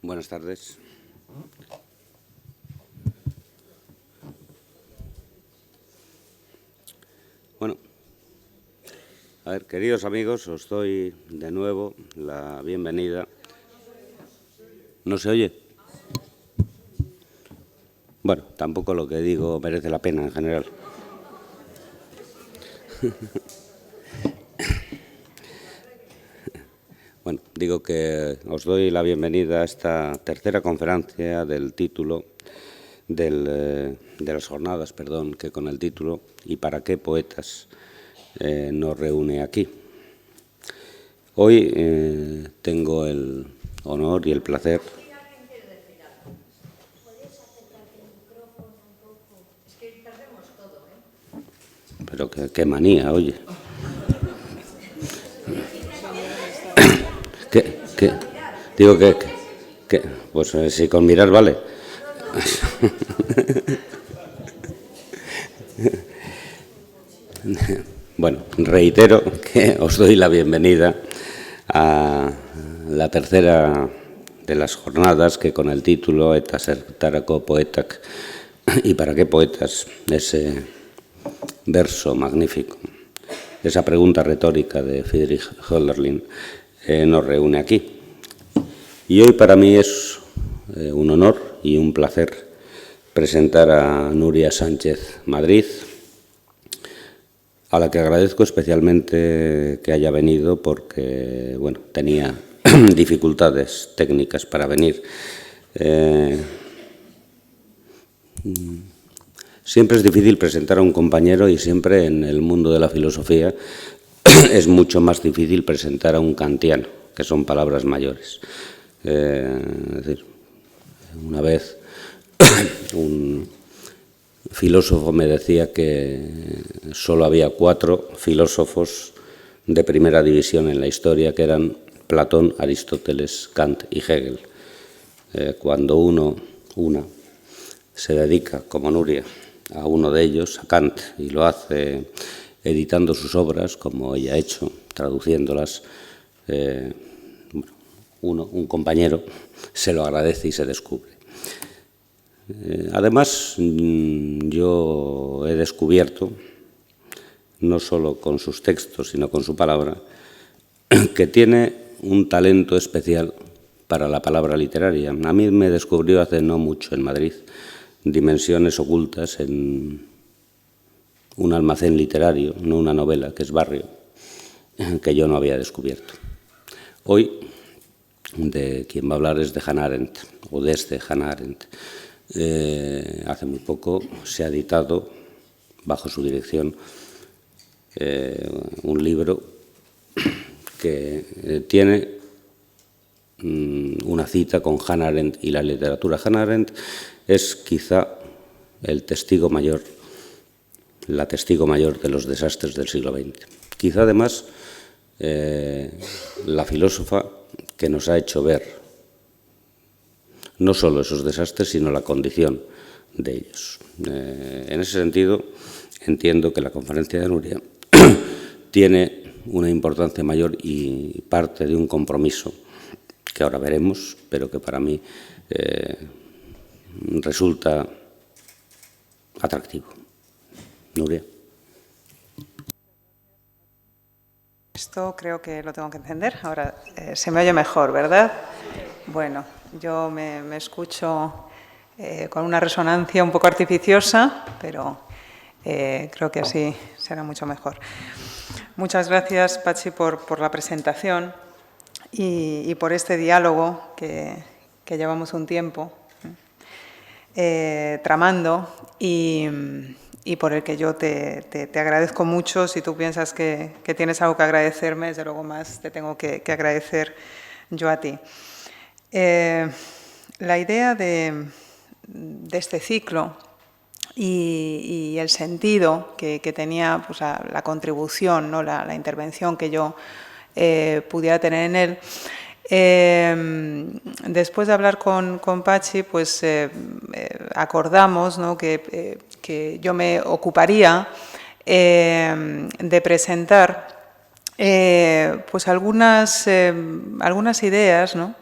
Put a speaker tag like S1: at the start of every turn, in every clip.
S1: Buenas tardes. Bueno, a ver, queridos amigos, os doy de nuevo la bienvenida. ¿No se oye? Bueno, tampoco lo que digo merece la pena en general. Bueno, digo que os doy la bienvenida a esta tercera conferencia del título de las jornadas, que con el título ¿Y para qué poetas? Nos reúne aquí. Hoy tengo el honor y el placer. Pero qué manía, oye. ¿Qué? Digo que pues si con mirar vale. Bueno, reitero que os doy la bienvenida a la tercera de las jornadas que con el título Eta zertarako poetak y para qué poetas, ese verso magnífico, esa pregunta retórica de Friedrich Hölderlin, nos reúne aquí. Y hoy para mí es un honor y un placer presentar a Nuria Sánchez Madrid, a la que agradezco especialmente que haya venido porque, bueno, tenía dificultades técnicas para venir. Siempre es difícil presentar a un compañero y siempre en el mundo de la filosofía es mucho más difícil presentar a un kantiano, que son palabras mayores. Es decir, una vez un filósofo me decía que solo había 4 filósofos de primera división en la historia, que eran Platón, Aristóteles, Kant y Hegel. Cuando una se dedica, como Nuria, a uno de ellos, a Kant, y lo hace editando sus obras, como ella ha hecho, traduciéndolas, un compañero se lo agradece y se descubre. Además, yo he descubierto, no solo con sus textos, sino con su palabra, que tiene un talento especial para la palabra literaria. A mí me descubrió hace no mucho en Madrid dimensiones ocultas en un almacén literario, no una novela, que es Barrio, que yo no había descubierto. Hoy, de quien va a hablar es de Hannah Arendt, o desde Hannah Arendt. Hace muy poco se ha editado, bajo su dirección, un libro que tiene una cita con Hannah Arendt y la literatura. Hannah Arendt es quizá la testigo mayor de los desastres del siglo XX. Quizá además la filósofa que nos ha hecho ver no solo esos desastres, sino la condición de ellos. En ese sentido, entiendo que la conferencia de Nuria tiene una importancia mayor y parte de un compromiso que ahora veremos, pero que para mí resulta atractivo. Nuria.
S2: Esto creo que lo tengo que encender. Ahora se me oye mejor, ¿verdad? Bueno, yo me escucho con una resonancia un poco artificiosa, pero creo que así será mucho mejor. Muchas gracias, Patxi, por la presentación y por este diálogo que llevamos un tiempo tramando y por el que yo te agradezco mucho. Si tú piensas que tienes algo que agradecerme, desde luego más te tengo que agradecer yo a ti. La idea de este ciclo y el sentido que tenía pues, la contribución, ¿no? la intervención que yo pudiera tener en él, después de hablar con Patxi, pues acordamos, ¿no? que yo me ocuparía de presentar pues algunas ideas, ¿no?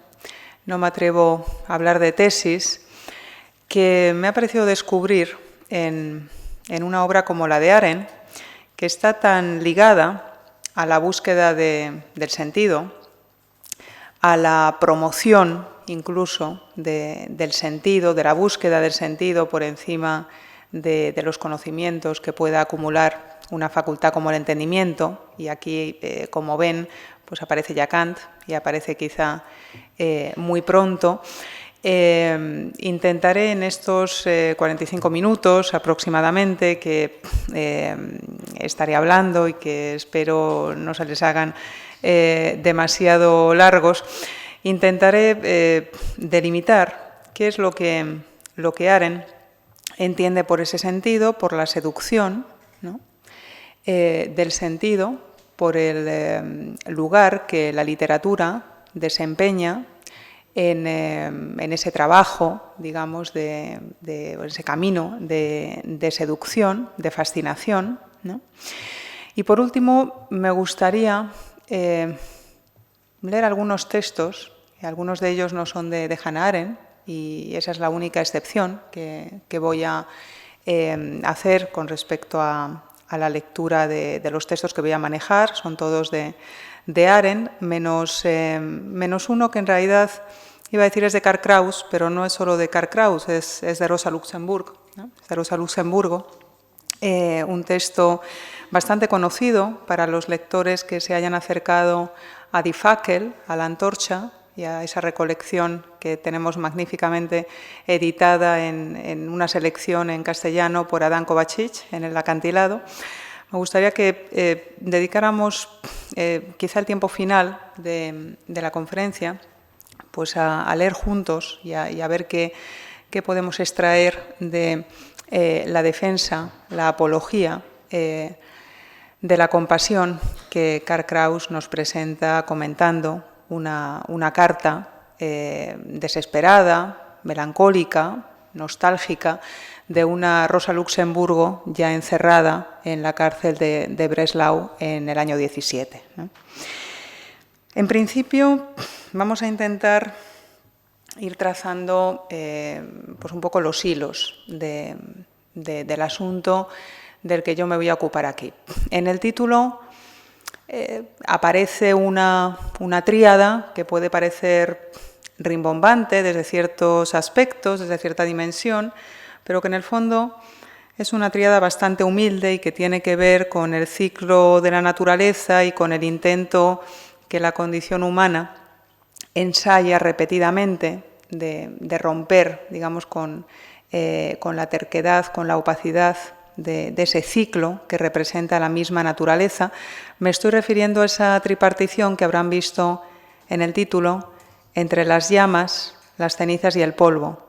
S2: no me atrevo a hablar de tesis, que me ha parecido descubrir en una obra como la de Arendt, que está tan ligada a la búsqueda del sentido, a la promoción incluso del sentido, de la búsqueda del sentido por encima de los conocimientos que pueda acumular una facultad como el entendimiento. Y aquí, como ven, pues aparece ya Kant y aparece quizá muy pronto. Intentaré en estos 45 minutos aproximadamente que estaré hablando y que espero no se les hagan demasiado largos, intentaré delimitar qué es lo que Arendt entiende por ese sentido, por la seducción, ¿no?, del sentido, por el lugar que la literatura desempeña en ese trabajo, digamos, ese camino de seducción, de fascinación, ¿no? Y por último, me gustaría leer algunos textos, y algunos de ellos no son de Hannah Arendt, y esa es la única excepción que voy a hacer con respecto a la lectura de los textos que voy a manejar. Son todos de Arendt, menos uno que en realidad iba a decir es de Karl Kraus, pero no es solo de Karl Kraus, es de Rosa Luxemburg, ¿no? Es de Rosa Luxemburgo, un texto bastante conocido para los lectores que se hayan acercado a Die Fackel, a la antorcha, y a esa recolección que tenemos magníficamente editada en una selección en castellano por Adán Kovačić, en El acantilado. Me gustaría que dedicáramos quizá el tiempo final de la conferencia pues a leer juntos y a ver qué podemos extraer de la defensa, la apología de la compasión que Karl Kraus nos presenta comentando una carta desesperada, melancólica, nostálgica, de una Rosa Luxemburgo ya encerrada en la cárcel de Breslau en el año 17, ¿no? En principio, vamos a intentar ir trazando pues un poco los hilos del asunto del que yo me voy a ocupar aquí. En el título aparece una tríada que puede parecer rimbombante desde ciertos aspectos, desde cierta dimensión, pero que en el fondo es una tríada bastante humilde y que tiene que ver con el ciclo de la naturaleza y con el intento que la condición humana ensaya repetidamente de romper, digamos, con la terquedad, con la opacidad de ese ciclo que representa la misma naturaleza. Me estoy refiriendo a esa tripartición que habrán visto en el título, entre las llamas, las cenizas y el polvo.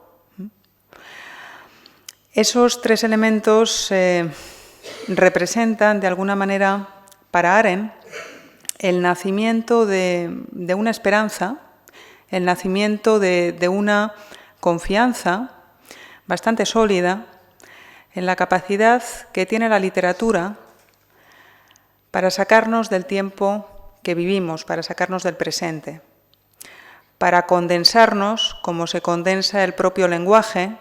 S2: Esos tres elementos representan, de alguna manera, para Arendt, el nacimiento de una esperanza, el nacimiento de una confianza bastante sólida en la capacidad que tiene la literatura para sacarnos del tiempo que vivimos, para sacarnos del presente, para condensarnos, como se condensa el propio lenguaje,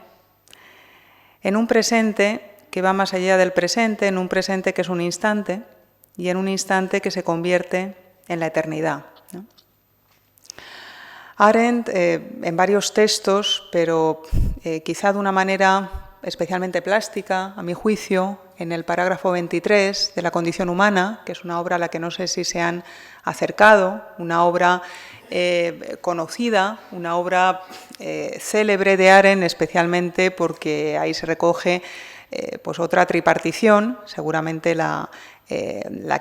S2: en un presente que va más allá del presente, en un presente que es un instante y en un instante que se convierte en la eternidad, ¿no? Arendt, en varios textos, pero quizá de una manera especialmente plástica, a mi juicio, en el parágrafo 23 de La condición humana, que es una obra a la que no sé si se han acercado, una obra conocida, una obra célebre de Arendt, especialmente porque ahí se recoge pues otra tripartición, seguramente la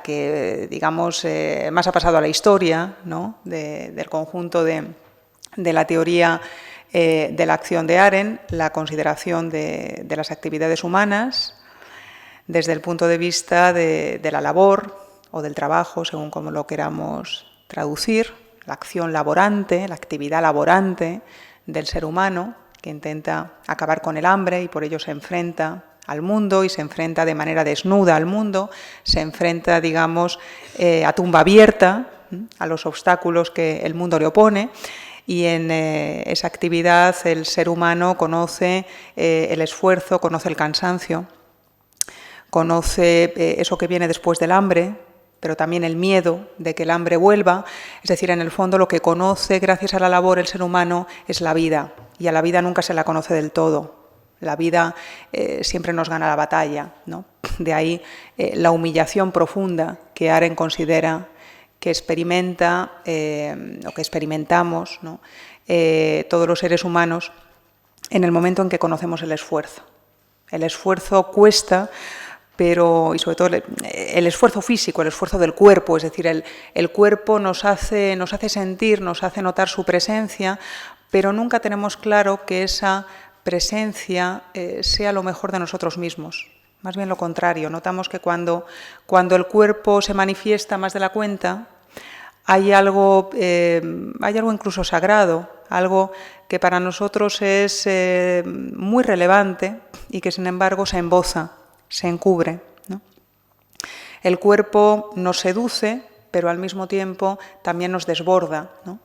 S2: que, digamos, más ha pasado a la historia, ¿no?, del conjunto de la teoría de la acción de Arendt, la consideración de las actividades humanas desde el punto de vista de la labor o del trabajo, según como lo queramos traducir, la acción laborante, la actividad laborante del ser humano, que intenta acabar con el hambre y por ello se enfrenta al mundo y se enfrenta de manera desnuda al mundo, se enfrenta, digamos, a tumba abierta, a los obstáculos que el mundo le opone. y en esa actividad el ser humano conoce el esfuerzo, conoce el cansancio, conoce eso que viene después del hambre, pero también el miedo de que el hambre vuelva. Es decir, en el fondo lo que conoce gracias a la labor el ser humano es la vida, y a la vida nunca se la conoce del todo. La vida siempre nos gana la batalla, ¿no? De ahí la humillación profunda que Arendt considera que experimenta o que experimentamos, ¿no? Todos los seres humanos en el momento en que conocemos el esfuerzo. El esfuerzo cuesta, pero, y sobre todo el esfuerzo físico, el esfuerzo del cuerpo, es decir, el cuerpo nos hace sentir, nos hace notar su presencia, pero nunca tenemos claro que esa presencia sea lo mejor de nosotros mismos. Más bien lo contrario, notamos que cuando el cuerpo se manifiesta más de la cuenta, hay algo incluso sagrado, algo que para nosotros es muy relevante y que sin embargo se emboza, se encubre, ¿no? El cuerpo nos seduce, pero al mismo tiempo también nos desborda, ¿no?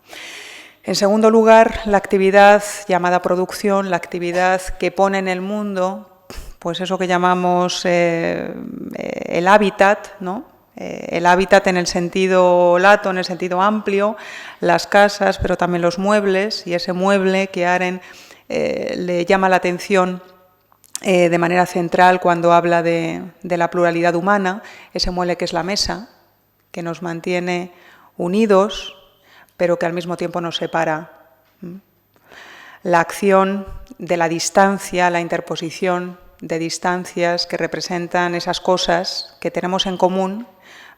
S2: En segundo lugar, la actividad llamada producción, la actividad que pone en el mundo, pues eso que llamamos el hábitat, ¿no? El hábitat en el sentido lato, en el sentido amplio, las casas, pero también los muebles, y ese mueble que Arendt le llama la atención de manera central cuando habla de la pluralidad humana, ese mueble que es la mesa, que nos mantiene unidos, pero que al mismo tiempo nos separa. La acción de la distancia, la interposición de distancias que representan esas cosas que tenemos en común,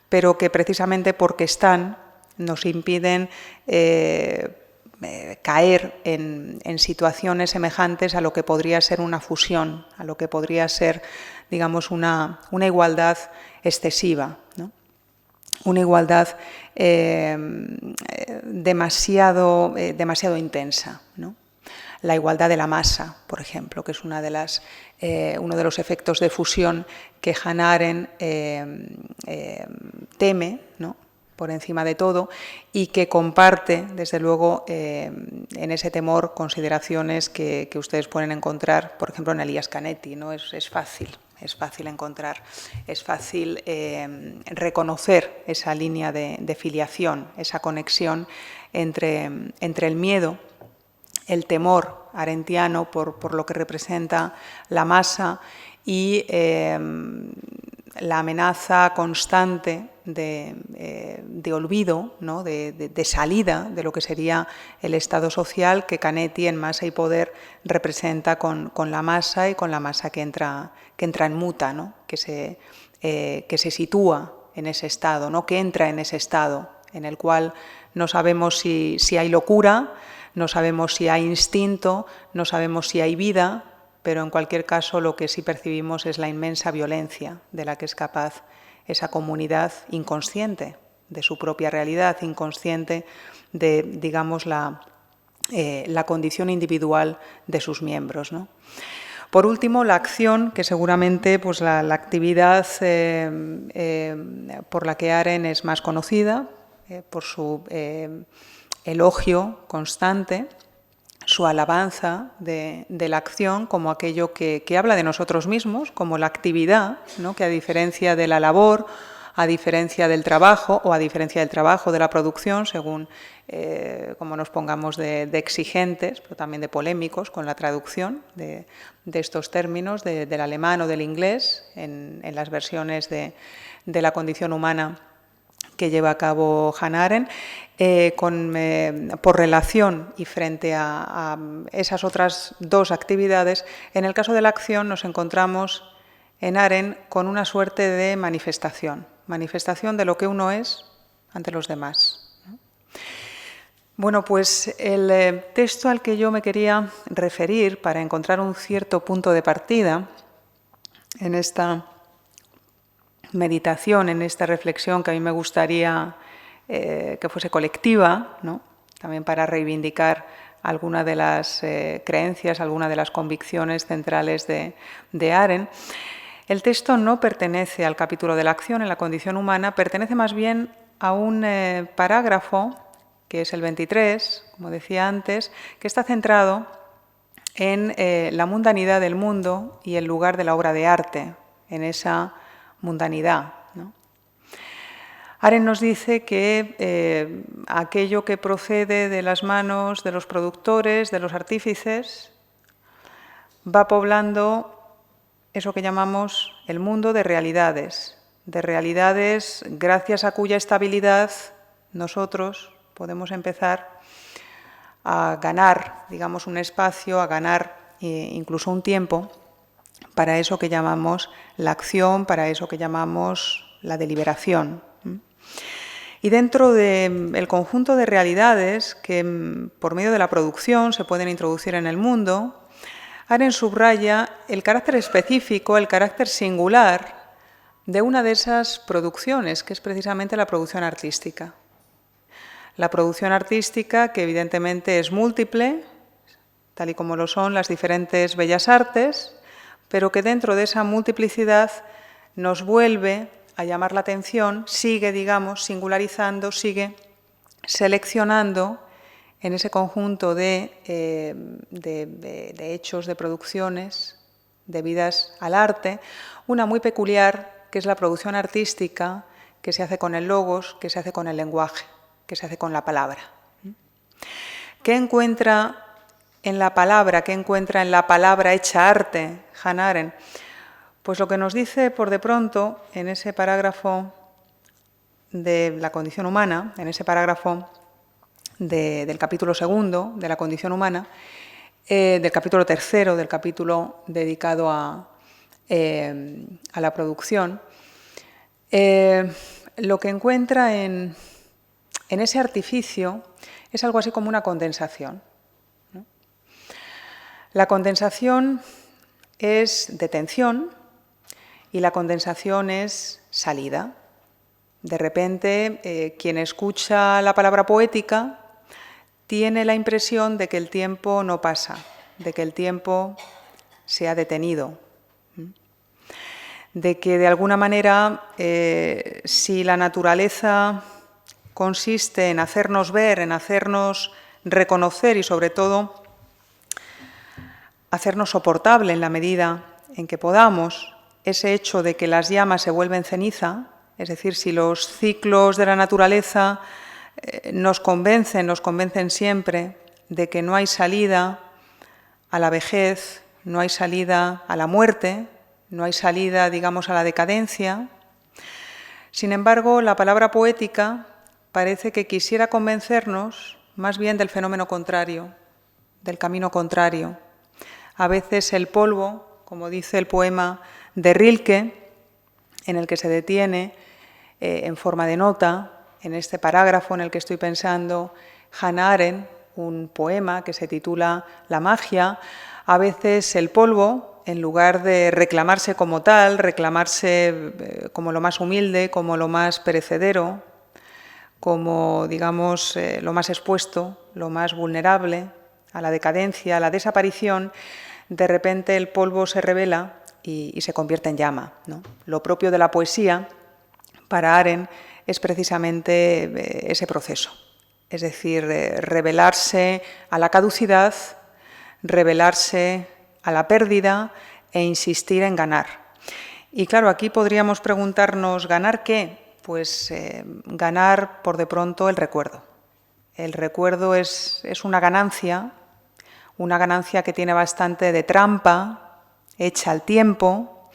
S2: pero que precisamente porque están nos impiden caer en situaciones semejantes a lo que podría ser una fusión, a lo que podría ser, digamos, una igualdad excesiva, ¿no? Una igualdad demasiado intensa, ¿no? La igualdad de la masa, por ejemplo, que es uno de los efectos de fusión que Hannah Arendt teme, ¿no? Por encima de todo, y que comparte, desde luego, en ese temor, consideraciones que ustedes pueden encontrar, por ejemplo, en Elias Canetti, ¿no? Es fácil encontrar, es fácil reconocer esa línea de filiación, esa conexión entre el miedo, el temor arendtiano por lo que representa la masa y la amenaza constante de olvido, ¿no? de salida de lo que sería el Estado social que Canetti en Masa y Poder representa con la masa y con la masa que entra en muta, ¿no? que se sitúa en ese estado, ¿no? que entra en ese estado en el cual no sabemos si hay locura, no sabemos si hay instinto, no sabemos si hay vida, pero en cualquier caso lo que sí percibimos es la inmensa violencia de la que es capaz esa comunidad inconsciente de su propia realidad, inconsciente de, digamos, la condición individual de sus miembros, ¿no? Por último, la acción, que seguramente pues, la actividad por la que Arendt es más conocida, por su elogio constante, su alabanza de la acción como aquello que habla de nosotros mismos, como la actividad, ¿no? que a diferencia de la labor, a diferencia del trabajo o a diferencia del trabajo de la producción, según como nos pongamos de exigentes, pero también de polémicos con la traducción de estos términos del alemán o del inglés en las versiones de la condición humana que lleva a cabo Hannah Arendt, por relación y frente a esas otras dos actividades. En el caso de la acción nos encontramos en Arendt con una suerte de manifestación de lo que uno es ante los demás, ¿no? Bueno, pues el texto al que yo me quería referir para encontrar un cierto punto de partida en esta meditación, en esta reflexión que a mí me gustaría que fuese colectiva, ¿no? También para reivindicar alguna de las creencias, alguna de las convicciones centrales de Arendt. El texto no pertenece al capítulo de la acción en la condición humana, pertenece más bien a un parágrafo que es el 23, como decía antes, que está centrado en la mundanidad del mundo y el lugar de la obra de arte, en esa mundanidad, ¿no? Arendt nos dice que aquello que procede de las manos de los productores, de los artífices, va poblando eso que llamamos el mundo de realidades gracias a cuya estabilidad nosotros podemos empezar a ganar, digamos, un espacio, a ganar incluso un tiempo para eso que llamamos la acción, para eso que llamamos la deliberación. Y dentro del conjunto de realidades que por medio de la producción se pueden introducir en el mundo, Arendt subraya el carácter específico, el carácter singular de una de esas producciones, que es precisamente la producción artística. La producción artística, que evidentemente es múltiple, tal y como lo son las diferentes bellas artes, pero que dentro de esa multiplicidad nos vuelve a llamar la atención, sigue, digamos, singularizando, sigue seleccionando en ese conjunto de hechos, de producciones debidas al arte, una muy peculiar, que es la producción artística que se hace con el logos, que se hace con el lenguaje, que se hace con la palabra. ¿Qué encuentra en la palabra, qué encuentra en la palabra hecha arte Hannah Arendt? Pues lo que nos dice por de pronto en ese parágrafo de la condición humana, en ese parágrafo del capítulo 2 de la condición humana, del capítulo 3 del capítulo dedicado a la producción, lo que encuentra en ese artificio es algo así como una condensación, ¿no? La condensación es detención y la condensación es salida. De repente, quien escucha la palabra poética tiene la impresión de que el tiempo no pasa, de que el tiempo se ha detenido, de que de alguna manera, si la naturaleza consiste en hacernos ver, en hacernos reconocer y sobre todo hacernos soportable en la medida en que podamos ese hecho de que las llamas se vuelven ceniza, es decir, si los ciclos de la naturaleza nos convencen siempre de que no hay salida a la vejez, no hay salida a la muerte, no hay salida, digamos, a la decadencia. Sin embargo, la palabra poética parece que quisiera convencernos más bien del fenómeno contrario, del camino contrario. A veces el polvo, como dice el poema de Rilke, en el que se detiene en forma de nota, en este parágrafo en el que estoy pensando, Hannah Arendt, un poema que se titula La magia. A veces el polvo, en lugar de reclamarse como tal, reclamarse como lo más humilde, como lo más perecedero, como, digamos, lo más expuesto, lo más vulnerable a la decadencia, a la desaparición, de repente el polvo se revela y se convierte en llama, ¿no? Lo propio de la poesía, para Arendt, es precisamente ese proceso, es decir, revelarse a la caducidad, revelarse a la pérdida e insistir en ganar. Y claro, aquí podríamos preguntarnos, ¿ganar qué? Pues ganar por de pronto el recuerdo. El recuerdo es una ganancia que tiene bastante de trampa, hecha al tiempo,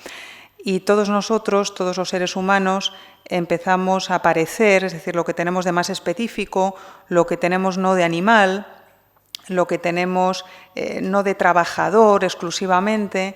S2: y todos nosotros, todos los seres humanos, empezamos a parecer, es decir, lo que tenemos de más específico, lo que tenemos no de animal, lo que tenemos no de trabajador exclusivamente,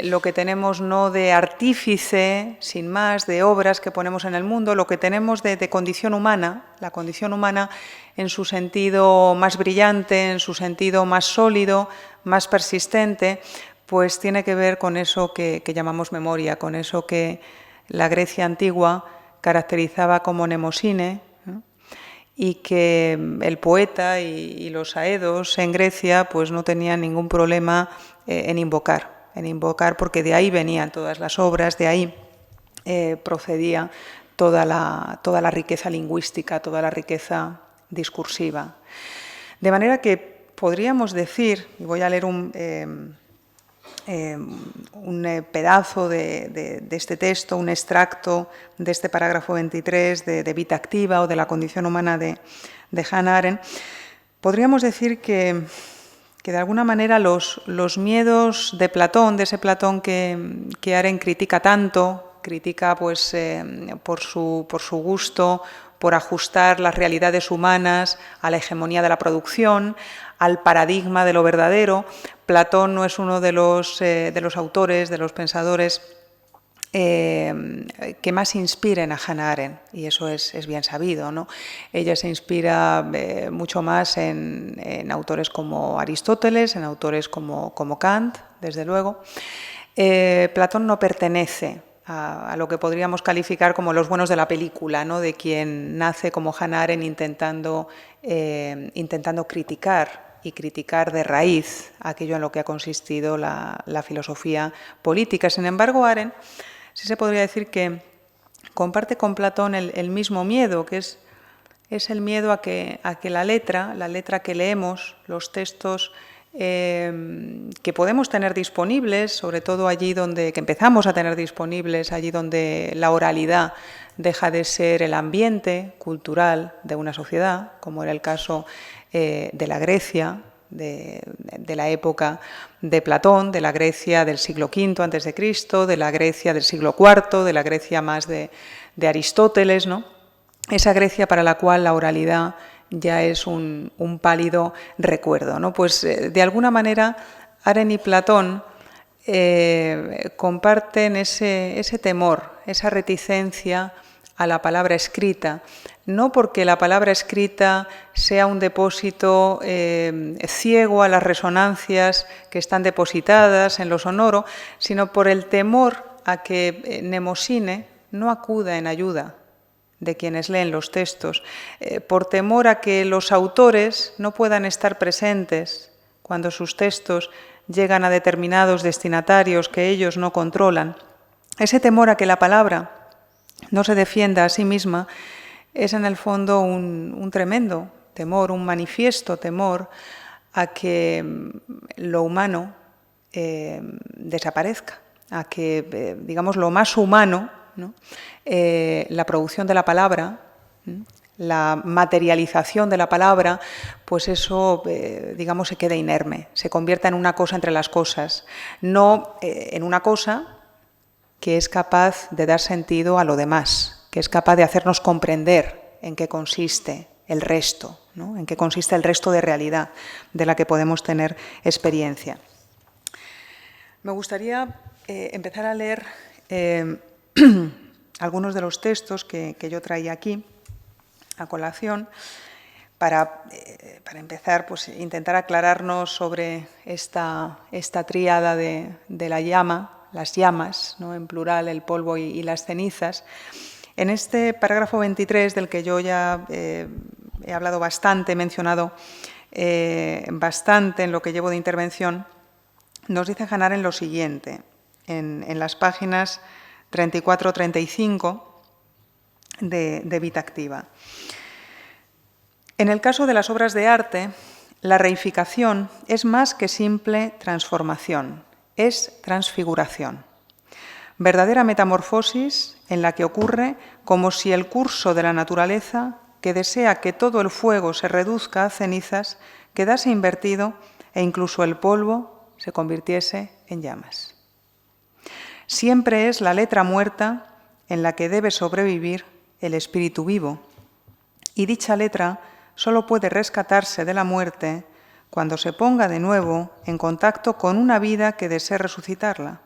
S2: lo que tenemos no de artífice, sin más, de obras que ponemos en el mundo, lo que tenemos de condición humana, la condición humana en su sentido más brillante, en su sentido más sólido, más persistente, pues tiene que ver con eso que llamamos memoria, con eso que la Grecia antigua caracterizaba como mnemosine, ¿no? Y que el poeta y los aedos en Grecia pues no tenían ningún problema en invocar porque de ahí venían todas las obras, de ahí procedía toda la riqueza lingüística, toda la riqueza discursiva. De manera que podríamos decir, y voy a leer un pedazo de este texto, un extracto de este parágrafo 23 de Vita Activa o de la condición humana de Hannah Arendt, podríamos decir que de alguna manera los miedos de Platón, de ese Platón que Arendt critica tanto, critica pues, por su gusto, por ajustar las realidades humanas a la hegemonía de la producción, al paradigma de lo verdadero. Platón no es uno de los autores, de los pensadores que más inspiren a Hannah Arendt, y eso es bien sabido, ¿no? Ella se inspira mucho más en autores como Aristóteles, en autores como Kant, desde luego. Platón no pertenece a lo que podríamos calificar como los buenos de la película, ¿no? De quien nace como Hannah Arendt intentando criticar y criticar de raíz aquello en lo que ha consistido la filosofía política. Sin embargo, Arendt sí se podría decir que comparte con Platón el mismo miedo, que es el miedo a que la letra que leemos, los textos que podemos tener disponibles, sobre todo allí que empezamos a tener disponibles, allí donde la oralidad deja de ser el ambiente cultural de una sociedad, como era el caso de la Grecia, de la época de Platón, de la Grecia del siglo V a.C., de la Grecia del siglo IV, de la Grecia más de Aristóteles, ¿no? Esa Grecia para la cual la oralidad ya es un pálido recuerdo, ¿no? Pues de alguna manera Arendt y Platón comparten ese temor, esa reticencia a la palabra escrita, no porque la palabra escrita sea un depósito ciego a las resonancias que están depositadas en lo sonoro, sino por el temor a que Mnemosine no acuda en ayuda de quienes leen los textos, por temor a que los autores no puedan estar presentes cuando sus textos llegan a determinados destinatarios que ellos no controlan. Ese temor a que la palabra no se defienda a sí misma es en el fondo un tremendo temor, un manifiesto temor a que lo humano desaparezca, a que, digamos, lo más humano, ¿no? La producción de la palabra, la materialización de la palabra, pues eso, digamos, se queda inerme, se convierta en una cosa entre las cosas, no en una cosa que es capaz de dar sentido a lo demás, que es capaz de hacernos comprender en qué consiste el resto, ¿no? En qué consiste el resto de realidad de la que podemos tener experiencia. Me gustaría empezar a leer algunos de los textos que yo traía aquí a colación para empezar, pues, intentar aclararnos sobre esta tríada de la llama, las llamas, ¿no? En plural, el polvo y las cenizas. En este parágrafo 23, del que yo ya he hablado bastante, he mencionado bastante en lo que llevo de intervención, nos dice Hannah Arendt lo siguiente, en las páginas 34-35 de Vita Activa. En el caso de las obras de arte, la reificación es más que simple transformación, es transfiguración. Verdadera metamorfosis en la que ocurre como si el curso de la naturaleza, que desea que todo el fuego se reduzca a cenizas, quedase invertido e incluso el polvo se convirtiese en llamas. Siempre es la letra muerta en la que debe sobrevivir el espíritu vivo, y dicha letra solo puede rescatarse de la muerte cuando se ponga de nuevo en contacto con una vida que desee resucitarla,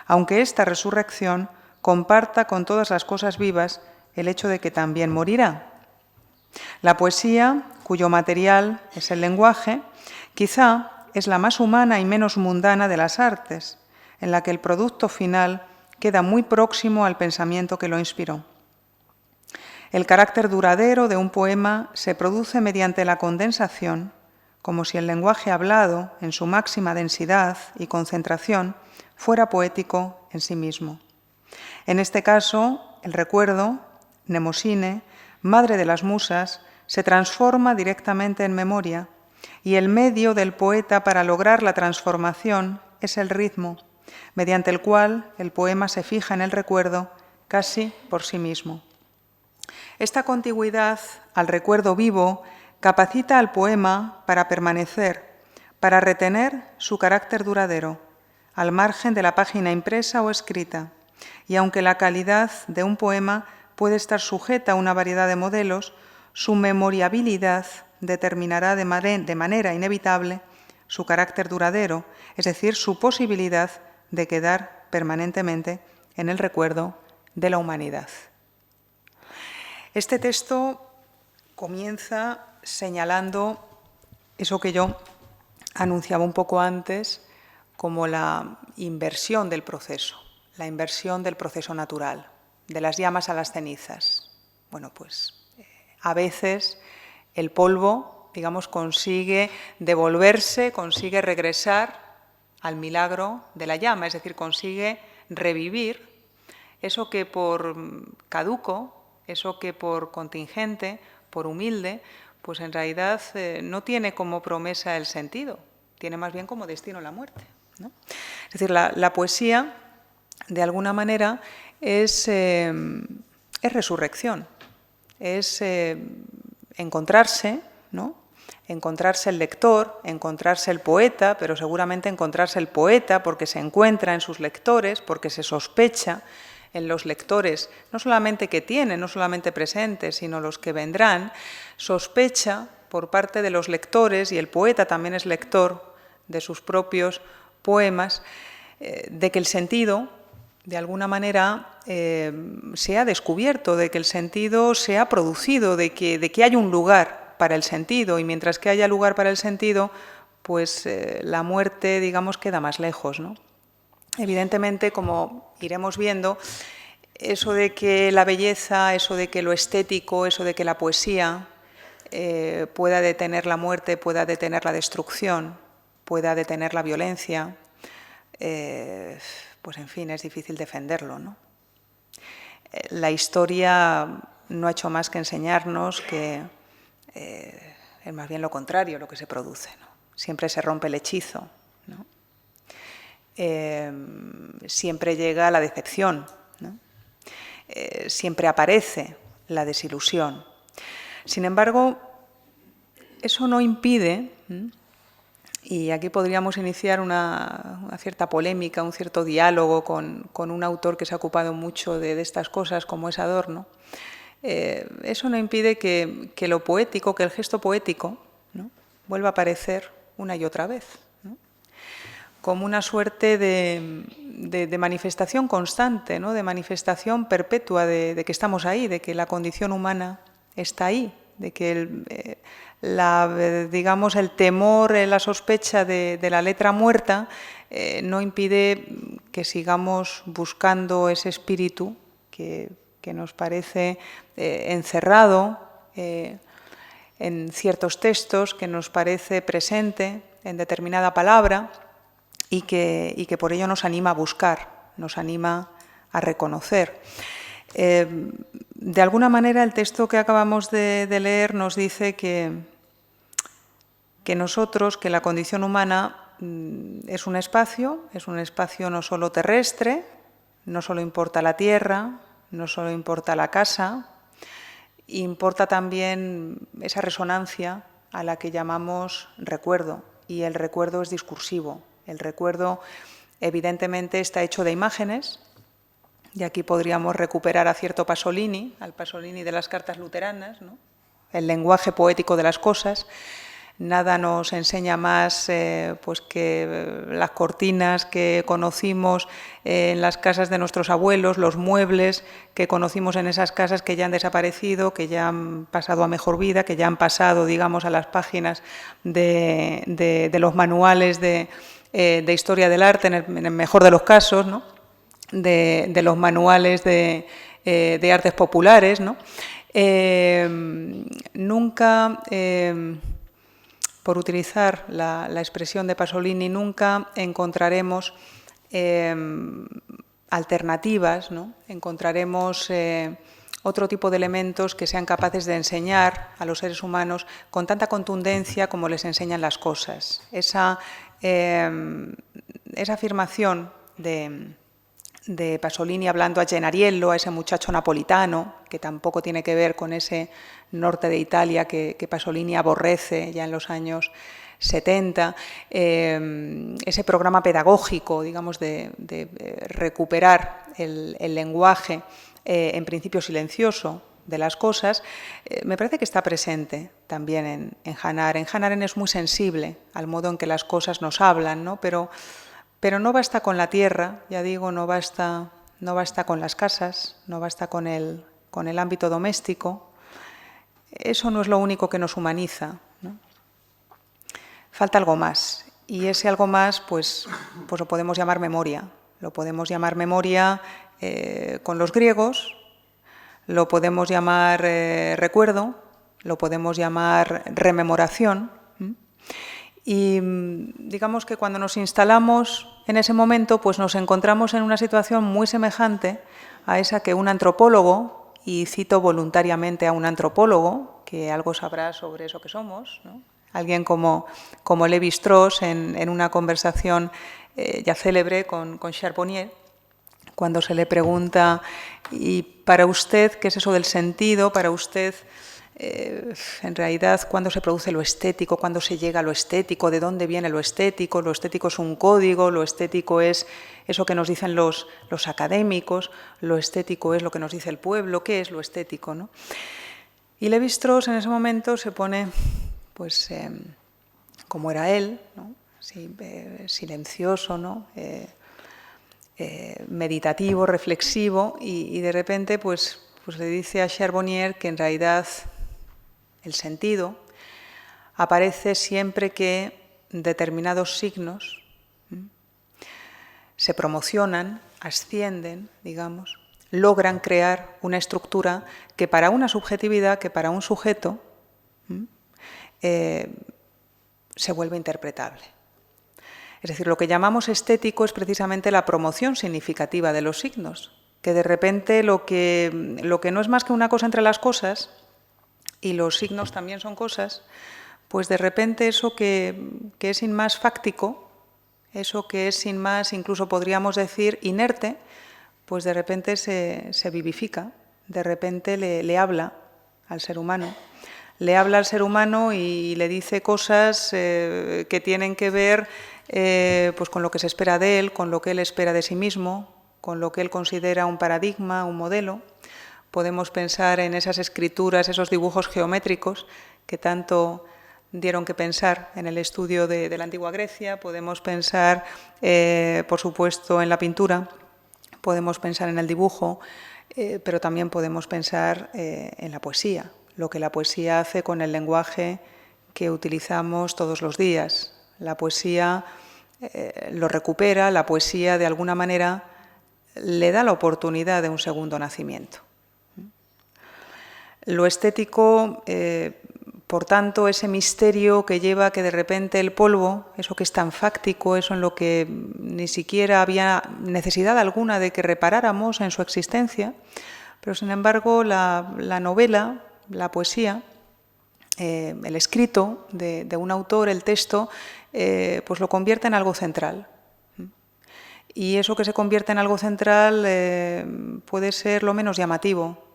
S2: aunque esta resurrección comparta con todas las cosas vivas el hecho de que también morirá. La poesía, cuyo material es el lenguaje, quizá es la más humana y menos mundana de las artes, en la que el producto final queda muy próximo al pensamiento que lo inspiró. El carácter duradero de un poema se produce mediante la condensación, como si el lenguaje hablado, en su máxima densidad y concentración, fuera poético en sí mismo. En este caso, el recuerdo, Mnemosine, madre de las musas, se transforma directamente en memoria y el medio del poeta para lograr la transformación es el ritmo, mediante el cual el poema se fija en el recuerdo casi por sí mismo. Esta contigüidad al recuerdo vivo capacita al poema para permanecer, para retener su carácter duradero, al margen de la página impresa o escrita. Y aunque la calidad de un poema puede estar sujeta a una variedad de modelos, su memoriabilidad determinará de manera inevitable su carácter duradero, es decir, su posibilidad de quedar permanentemente en el recuerdo de la humanidad. Este texto comienza señalando eso que yo anunciaba un poco antes como la inversión del proceso, la inversión del proceso natural, de las llamas a las cenizas. Bueno, pues a veces el polvo, digamos, consigue devolverse, consigue regresar al milagro de la llama, es decir, consigue revivir eso que por caduco, eso que por contingente, por humilde, pues en realidad no tiene como promesa el sentido, tiene más bien como destino la muerte, ¿no? Es decir, la poesía, de alguna manera, es resurrección, es encontrarse, ¿no? Encontrarse el lector, encontrarse el poeta, pero seguramente encontrarse el poeta porque se encuentra en sus lectores, porque se sospecha en los lectores, no solamente que tienen, no solamente presentes, sino los que vendrán, sospecha por parte de los lectores, y el poeta también es lector de sus propios poemas, de que el sentido, de alguna manera, se ha descubierto, de que el sentido se ha producido, de que hay un lugar para el sentido, y mientras que haya lugar para el sentido, pues la muerte, digamos, queda más lejos, ¿no? Evidentemente, como iremos viendo, eso de que la belleza, eso de que lo estético, eso de que la poesía pueda detener la muerte, pueda detener la destrucción, pueda detener la violencia, pues en fin, es difícil defenderlo, ¿no? La historia no ha hecho más que enseñarnos que es más bien lo contrario lo que se produce, ¿no? Siempre se rompe el hechizo, ¿no? Siempre llega la decepción, ¿no? Siempre aparece la desilusión. Sin embargo, eso no impide, y aquí podríamos iniciar una cierta polémica, un cierto diálogo con un autor que se ha ocupado mucho de estas cosas, como es Adorno. Eso no impide que lo poético, que el gesto poético, ¿no?, vuelva a aparecer una y otra vez, ¿no?, como una suerte de manifestación constante, ¿no?, de manifestación perpetua de que estamos ahí, de que la condición humana está ahí, de que digamos, el temor, la sospecha de la letra muerta no impide que sigamos buscando ese espíritu que nos parece encerrado en ciertos textos, que nos parece presente en determinada palabra y que por ello nos anima a buscar, nos anima a reconocer. De alguna manera, el texto que acabamos de leer nos dice que nosotros, que la condición humana es un espacio no solo terrestre, no solo importa la tierra, no solo importa la casa, importa también esa resonancia a la que llamamos recuerdo, y el recuerdo es discursivo. El recuerdo, evidentemente, está hecho de imágenes, y aquí podríamos recuperar a cierto Pasolini, al Pasolini de las cartas luteranas, ¿no?, el lenguaje poético de las cosas. Nada nos enseña más pues que las cortinas que conocimos en las casas de nuestros abuelos, los muebles que conocimos en esas casas que ya han desaparecido, que ya han pasado a mejor vida, que ya han pasado, digamos, a las páginas de los manuales de historia del arte, en el mejor de los casos, ¿no?, de los manuales de artes populares, ¿no? Nunca... por utilizar la expresión de Pasolini, nunca encontraremos alternativas, ¿no?, encontraremos otro tipo de elementos que sean capaces de enseñar a los seres humanos con tanta contundencia como les enseñan las cosas. Esa afirmación de Pasolini hablando a Gennariello, a ese muchacho napolitano, que tampoco tiene que ver con ese norte de Italia que Pasolini aborrece ya en los años 70, ese programa pedagógico, digamos, de recuperar el lenguaje en principio silencioso de las cosas, me parece que está presente también en Hannah Arendt. Hannah Arendt es muy sensible al modo en que las cosas nos hablan, ¿no? Pero no basta con la tierra, ya digo, no basta con las casas, no basta con el ámbito doméstico. Eso no es lo único que nos humaniza, ¿no? Falta algo más, y ese algo más pues lo podemos llamar memoria. Lo podemos llamar memoria con los griegos, lo podemos llamar recuerdo, lo podemos llamar rememoración. Y digamos que cuando nos instalamos en ese momento, pues nos encontramos en una situación muy semejante a esa que un antropólogo, y cito voluntariamente a un antropólogo, que algo sabrá sobre eso que somos, ¿no? Alguien como Lévi-Strauss en una conversación ya célebre con Charbonnier, cuando se le pregunta, ¿y para usted qué es eso del sentido? Para usted, en realidad, ¿cuándo se produce lo estético? ¿Cuándo se llega a lo estético? ¿De dónde viene lo estético? ¿Lo estético es un código? ¿Lo estético es eso que nos dicen los académicos? ¿Lo estético es lo que nos dice el pueblo? ¿Qué es lo estético, no? Y Lévi-Strauss en ese momento se pone, pues, como era él, ¿no? Sí, silencioso, ¿no? Meditativo, reflexivo, y de repente pues le dice a Charbonnier que en realidad el sentido aparece siempre que determinados signos se promocionan, ascienden, digamos, logran crear una estructura que para una subjetividad, que para un sujeto, se vuelve interpretable. Es decir, lo que llamamos estético es precisamente la promoción significativa de los signos, que de repente lo que no es más que una cosa entre las cosas, y los signos también son cosas, pues de repente eso que es sin más fáctico, eso que es sin más, incluso podríamos decir, inerte, pues de repente se vivifica, de repente le habla al ser humano. Le habla al ser humano y le dice cosas que tienen que ver pues con lo que se espera de él, con lo que él espera de sí mismo, con lo que él considera un paradigma, un modelo. Podemos pensar en esas escrituras, esos dibujos geométricos que tanto dieron que pensar en el estudio de la antigua Grecia. Podemos pensar, por supuesto, en la pintura, podemos pensar en el dibujo, pero también podemos pensar en la poesía, lo que la poesía hace con el lenguaje que utilizamos todos los días. La poesía lo recupera, la poesía de alguna manera le da la oportunidad de un segundo nacimiento. Lo estético, por tanto, ese misterio que lleva a que de repente el polvo, eso que es tan fáctico, eso en lo que ni siquiera había necesidad alguna de que reparáramos en su existencia, pero sin embargo la novela, la poesía, el escrito de un autor, el texto, pues lo convierte en algo central. Y eso que se convierte en algo central puede ser lo menos llamativo,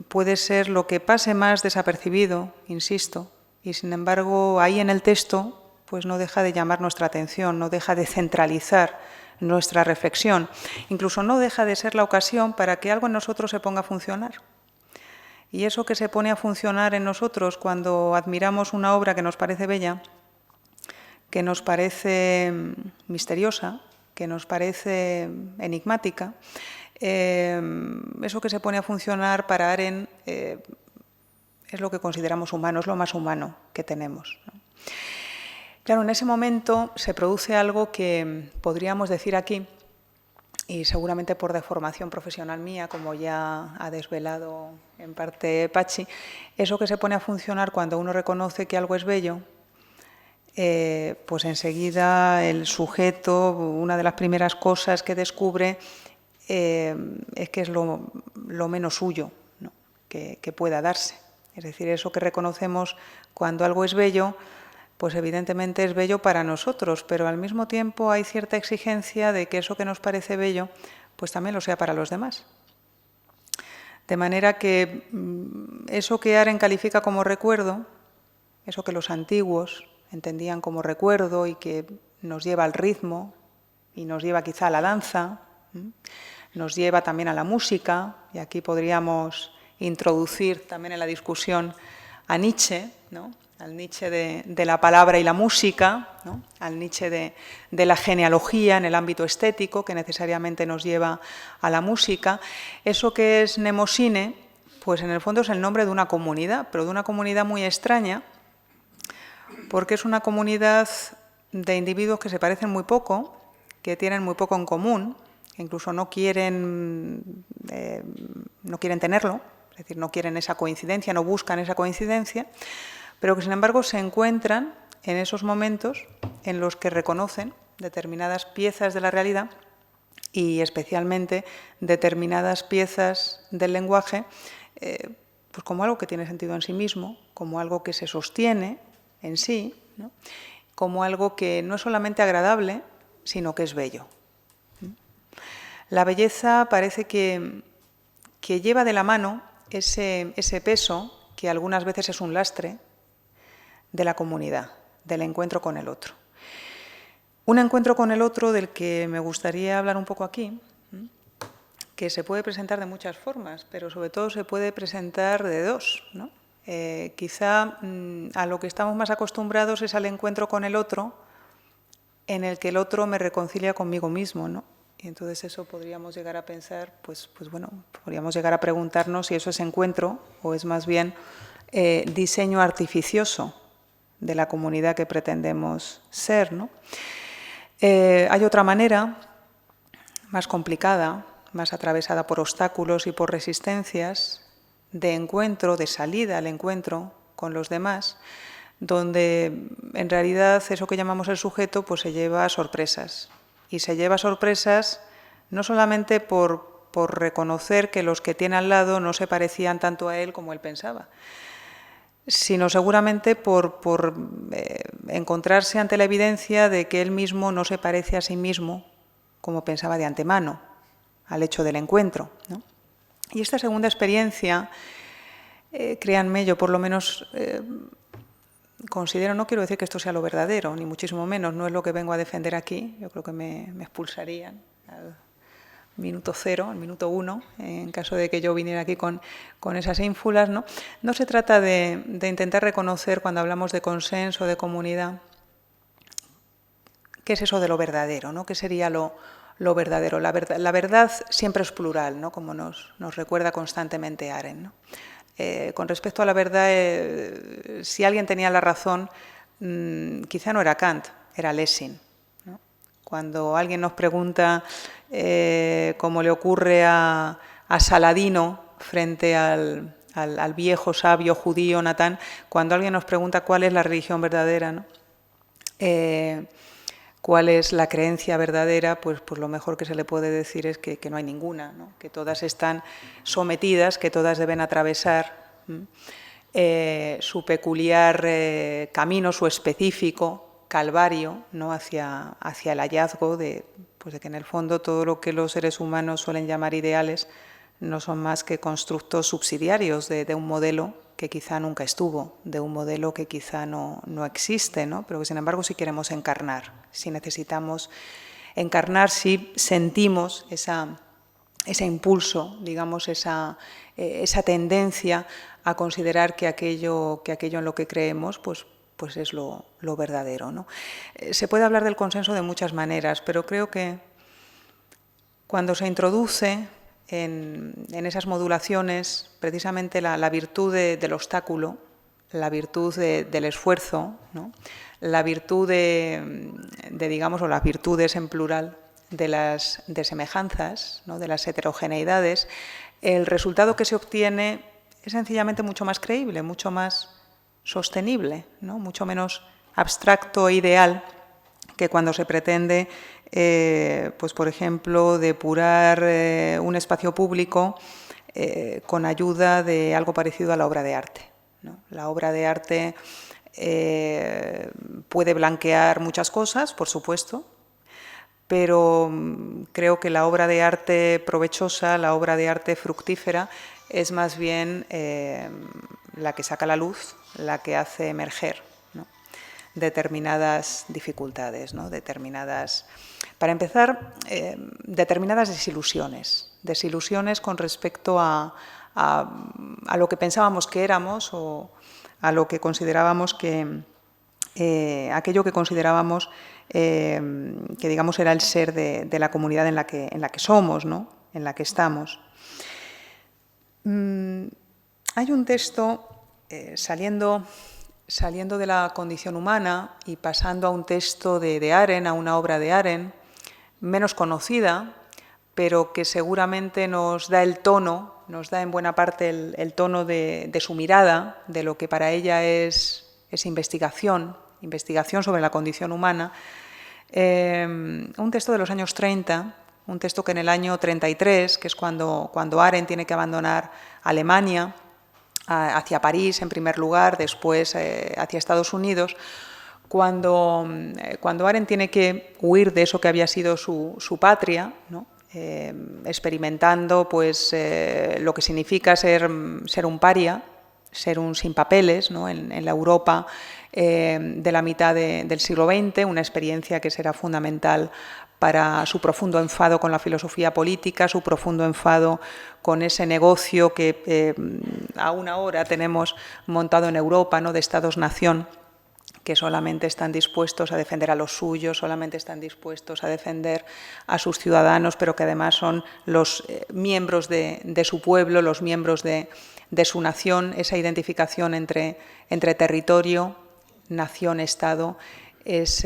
S2: puede ser lo que pase más desapercibido, insisto, y sin embargo ahí en el texto pues no deja de llamar nuestra atención, no deja de centralizar nuestra reflexión, incluso no deja de ser la ocasión para que algo en nosotros se ponga a funcionar. Y eso que se pone a funcionar en nosotros cuando admiramos una obra que nos parece bella, que nos parece misteriosa, que nos parece enigmática, eso que se pone a funcionar para Arendt es lo que consideramos humano, es lo más humano que tenemos, ¿no? Claro, en ese momento se produce algo que podríamos decir aquí, y seguramente por deformación profesional mía, como ya ha desvelado en parte Pachi, eso que se pone a funcionar cuando uno reconoce que algo es bello, pues enseguida el sujeto, una de las primeras cosas que descubre es que es lo menos suyo, ¿no?, que pueda darse. Es decir, eso que reconocemos cuando algo es bello, pues evidentemente es bello para nosotros, pero al mismo tiempo hay cierta exigencia de que eso que nos parece bello, pues también lo sea para los demás. De manera que eso que Arendt califica como recuerdo, eso que los antiguos entendían como recuerdo y que nos lleva al ritmo y nos lleva quizá a la danza, nos lleva también a la música, y aquí podríamos introducir también en la discusión a Nietzsche, ¿no?, al Nietzsche de la palabra y la música, ¿no?, al Nietzsche de la genealogía en el ámbito estético, que necesariamente nos lleva a la música. Eso que es Mnemosyne, pues en el fondo es el nombre de una comunidad, pero de una comunidad muy extraña, porque es una comunidad de individuos que se parecen muy poco, que tienen muy poco en común, que incluso no quieren tenerlo, es decir, no quieren esa coincidencia, no buscan esa coincidencia, pero que sin embargo se encuentran en esos momentos en los que reconocen determinadas piezas de la realidad y especialmente determinadas piezas del lenguaje, pues como algo que tiene sentido en sí mismo, como algo que se sostiene en sí, ¿no?, como algo que no es solamente agradable, sino que es bello. La belleza parece que lleva de la mano ese peso, que algunas veces es un lastre, de la comunidad, del encuentro con el otro. Un encuentro con el otro del que me gustaría hablar un poco aquí, que se puede presentar de muchas formas, pero sobre todo se puede presentar de dos, ¿no? Quizá a lo que estamos más acostumbrados es al encuentro con el otro, en el que el otro me reconcilia conmigo mismo, ¿no? Y entonces eso podríamos llegar a pensar, pues bueno, podríamos llegar a preguntarnos si eso es encuentro o es más bien diseño artificioso de la comunidad que pretendemos ser, ¿no? Hay otra manera, más complicada, más atravesada por obstáculos y por resistencias, de encuentro, de salida al encuentro con los demás, donde en realidad eso que llamamos el sujeto pues se lleva a sorpresas. Y se lleva a sorpresas no solamente por reconocer que los que tiene al lado no se parecían tanto a él como él pensaba, sino seguramente por encontrarse ante la evidencia de que él mismo no se parece a sí mismo como pensaba de antemano al hecho del encuentro, ¿no? Y esta segunda experiencia, créanme, yo por lo menos considero, no quiero decir que esto sea lo verdadero, ni muchísimo menos, no es lo que vengo a defender aquí, yo creo que me expulsarían al minuto 0, al minuto 1, en caso de que yo viniera aquí con esas ínfulas, ¿no? No se trata de intentar reconocer, cuando hablamos de consenso, de comunidad, qué es eso de lo verdadero, ¿no? ¿Qué sería lo verdadero? La verdad siempre es plural, ¿no?, como nos recuerda constantemente Arendt, ¿no? Con respecto a la verdad, si alguien tenía la razón, quizá no era Kant, era Lessing, ¿no? Cuando alguien nos pregunta, como le ocurre a Saladino frente al viejo sabio judío Natán, cuando alguien nos pregunta cuál es la religión verdadera, ¿no?, cuál es la creencia verdadera, pues lo mejor que se le puede decir es que no hay ninguna, ¿no?, que todas están sometidas, que todas deben atravesar su peculiar camino, su específico calvario, ¿no?, hacia el hallazgo de que en el fondo todo lo que los seres humanos suelen llamar ideales no son más que constructos subsidiarios de un modelo que quizá nunca estuvo, de un modelo que quizá no existe, ¿no?, pero que sin embargo sí queremos encarnar, si necesitamos encarnar, si sentimos ese impulso, digamos, esa tendencia a considerar que aquello en lo que creemos pues es lo verdadero, ¿no? Se puede hablar del consenso de muchas maneras, pero creo que cuando se introduce en esas modulaciones precisamente la virtud del obstáculo, la virtud del esfuerzo, ¿no?, la virtud digamos, o las virtudes en plural de semejanzas, ¿no?, de las heterogeneidades, el resultado que se obtiene es sencillamente mucho más creíble, mucho más sostenible, ¿no?, mucho menos abstracto e ideal que cuando se pretende pues por ejemplo, depurar un espacio público con ayuda de algo parecido a la obra de arte, ¿no? La obra de arte puede blanquear muchas cosas, por supuesto, pero creo que la obra de arte provechosa, la obra de arte fructífera, es más bien la que saca la luz, la que hace emerger, ¿no?, determinadas dificultades, ¿no?, para empezar, determinadas desilusiones con respecto a lo que pensábamos que éramos o a lo que considerábamos que aquello que considerábamos que digamos era el ser de la comunidad en la que somos, ¿no?, en la que estamos. Hay un texto saliendo de la condición humana y pasando a un texto de Arendt, a una obra de Arendt, menos conocida, pero que seguramente nos da el tono, nos da en buena parte el tono de su mirada, de lo que para ella es investigación sobre la condición humana. Un texto de los años 30, un texto que en el año 33, que es cuando Arendt tiene que abandonar Alemania, hacia París en primer lugar, después hacia Estados Unidos, cuando Arendt tiene que huir de eso que había sido su patria, ¿no?, experimentando pues, lo que significa ser un paria, ser un sin papeles, ¿no?, en la Europa de la mitad del siglo XX, una experiencia que será fundamental para su profundo enfado con la filosofía política, su profundo enfado con ese negocio que aún ahora tenemos montado en Europa, ¿no?, de Estados-nación, que solamente están dispuestos a defender a los suyos, solamente están dispuestos a defender a sus ciudadanos, pero que además son los miembros de su pueblo, los miembros de su nación. Esa identificación entre territorio, nación, Estado, es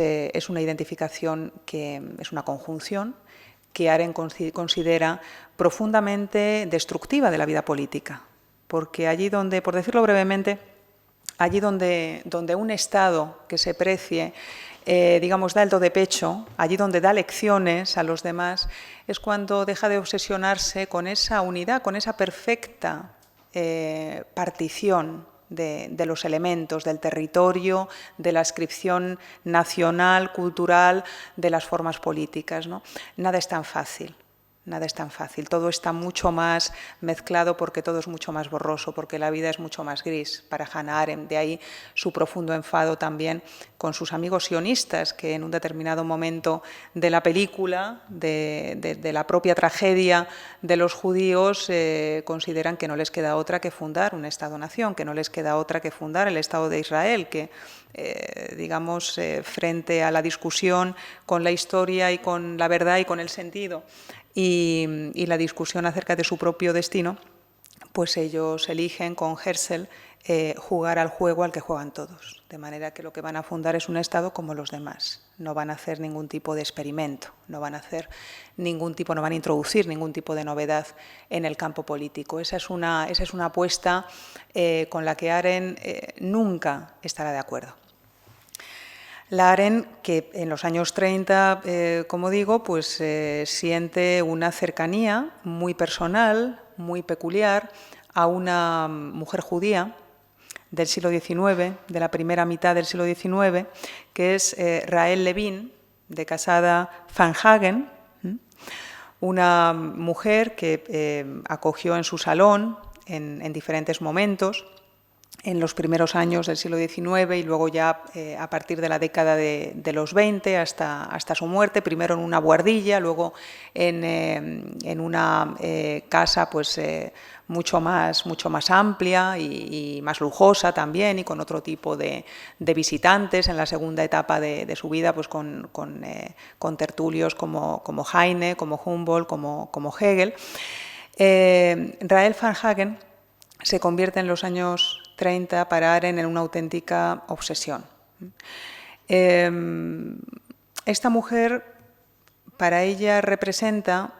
S2: una identificación que es una conjunción que Arendt considera profundamente destructiva de la vida política, porque allí donde, por decirlo brevemente, allí donde un Estado que se precie, digamos, da el do de pecho, allí donde da lecciones a los demás, es cuando deja de obsesionarse con esa unidad, con esa perfecta partición de los elementos, del territorio, de la adscripción nacional, cultural, de las formas políticas, ¿no? Nada es tan fácil. Nada es tan fácil, todo está mucho más mezclado porque todo es mucho más borroso, porque la vida es mucho más gris para Hannah Arendt. De ahí su profundo enfado también con sus amigos sionistas, que en un determinado momento de la película, de la propia tragedia de los judíos, consideran que no les queda otra que fundar un Estado-nación, que no les queda otra que fundar el Estado de Israel, que digamos, frente a la discusión con la historia y con la verdad y con el sentido, y la discusión acerca de su propio destino, pues ellos eligen con Herzl jugar al juego al que juegan todos, de manera que lo que van a fundar es un Estado como los demás. No van a hacer ningún tipo de experimento, no van a introducir ningún tipo de novedad en el campo político. Esa es una apuesta con la que Arendt nunca estará de acuerdo. La Arendt, que en los años 30, como digo, pues siente una cercanía muy personal, muy peculiar, a una mujer judía del siglo XIX, de la primera mitad del siglo XIX, que es Rahel Levin, de Casada van Hagen, una mujer que acogió en su salón en diferentes momentos, en los primeros años del siglo XIX y luego ya a partir de la década de los 20 hasta su muerte, primero en una buhardilla, luego en una casa pues, mucho más amplia y más lujosa también, y con otro tipo de visitantes en la segunda etapa de su vida, pues con tertulios como Heine, como Humboldt, como Hegel. Rahel van Hagen se convierte en los años 30 para Arendt en una auténtica obsesión. Esta mujer para ella representa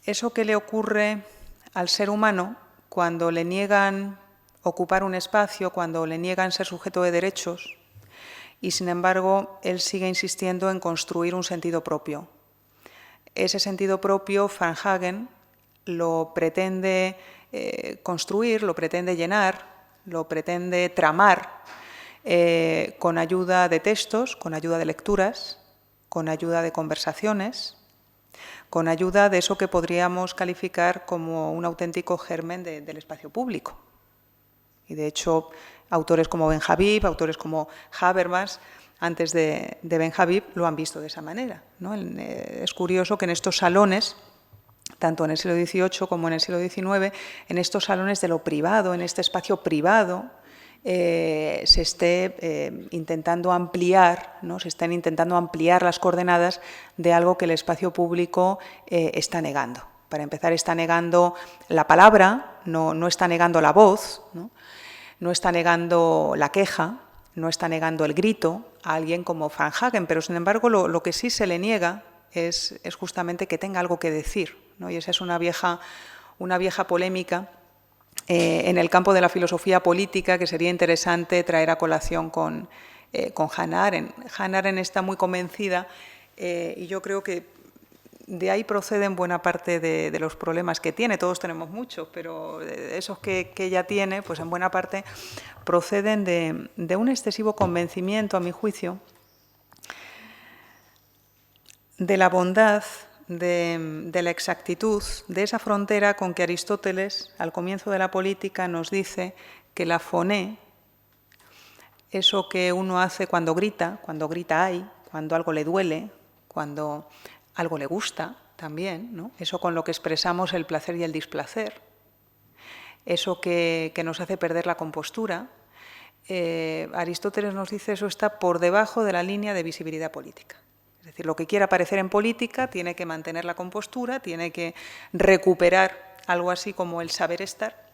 S2: eso que le ocurre al ser humano cuando le niegan ocupar un espacio, cuando le niegan ser sujeto de derechos y, sin embargo, él sigue insistiendo en construir un sentido propio. Ese sentido propio, Varnhagen lo pretende construir, lo pretende llenar, lo pretende tramar con ayuda de textos, con ayuda de lecturas, con ayuda de conversaciones, con ayuda de eso que podríamos calificar como un auténtico germen del espacio público. Y, de hecho, autores como Ben-Habib, autores como Habermas, antes de Ben-Habib, lo han visto de esa manera, ¿no? Es curioso que en estos salones, tanto en el siglo XVIII como en el siglo XIX, en estos salones de lo privado, en este espacio privado, se esté intentando ampliar, ¿no? Se estén intentando ampliar las coordenadas de algo que el espacio público está negando. Para empezar, está negando la palabra, no está negando la voz, no está negando la queja, no está negando el grito a alguien como Varnhagen, pero, sin embargo, lo que sí se le niega es justamente que tenga algo que decir, ¿no? Y esa es una vieja polémica en el campo de la filosofía política que sería interesante traer a colación con Hannah Arendt. Hannah Arendt está muy convencida, y yo creo que de ahí proceden buena parte de los problemas que tiene. Todos tenemos muchos, pero esos que ella tiene, pues en buena parte proceden de un excesivo convencimiento, a mi juicio, de la bondad, de la exactitud, de esa frontera con que Aristóteles, al comienzo de la política, nos dice que la foné, eso que uno hace cuando grita hay, cuando algo le duele, cuando algo le gusta también, ¿no? Eso con lo que expresamos el placer y el displacer, eso que nos hace perder la compostura. Aristóteles nos dice eso está por debajo de la línea de visibilidad política. Es decir, lo que quiera aparecer en política tiene que mantener la compostura, tiene que recuperar algo así como el saber estar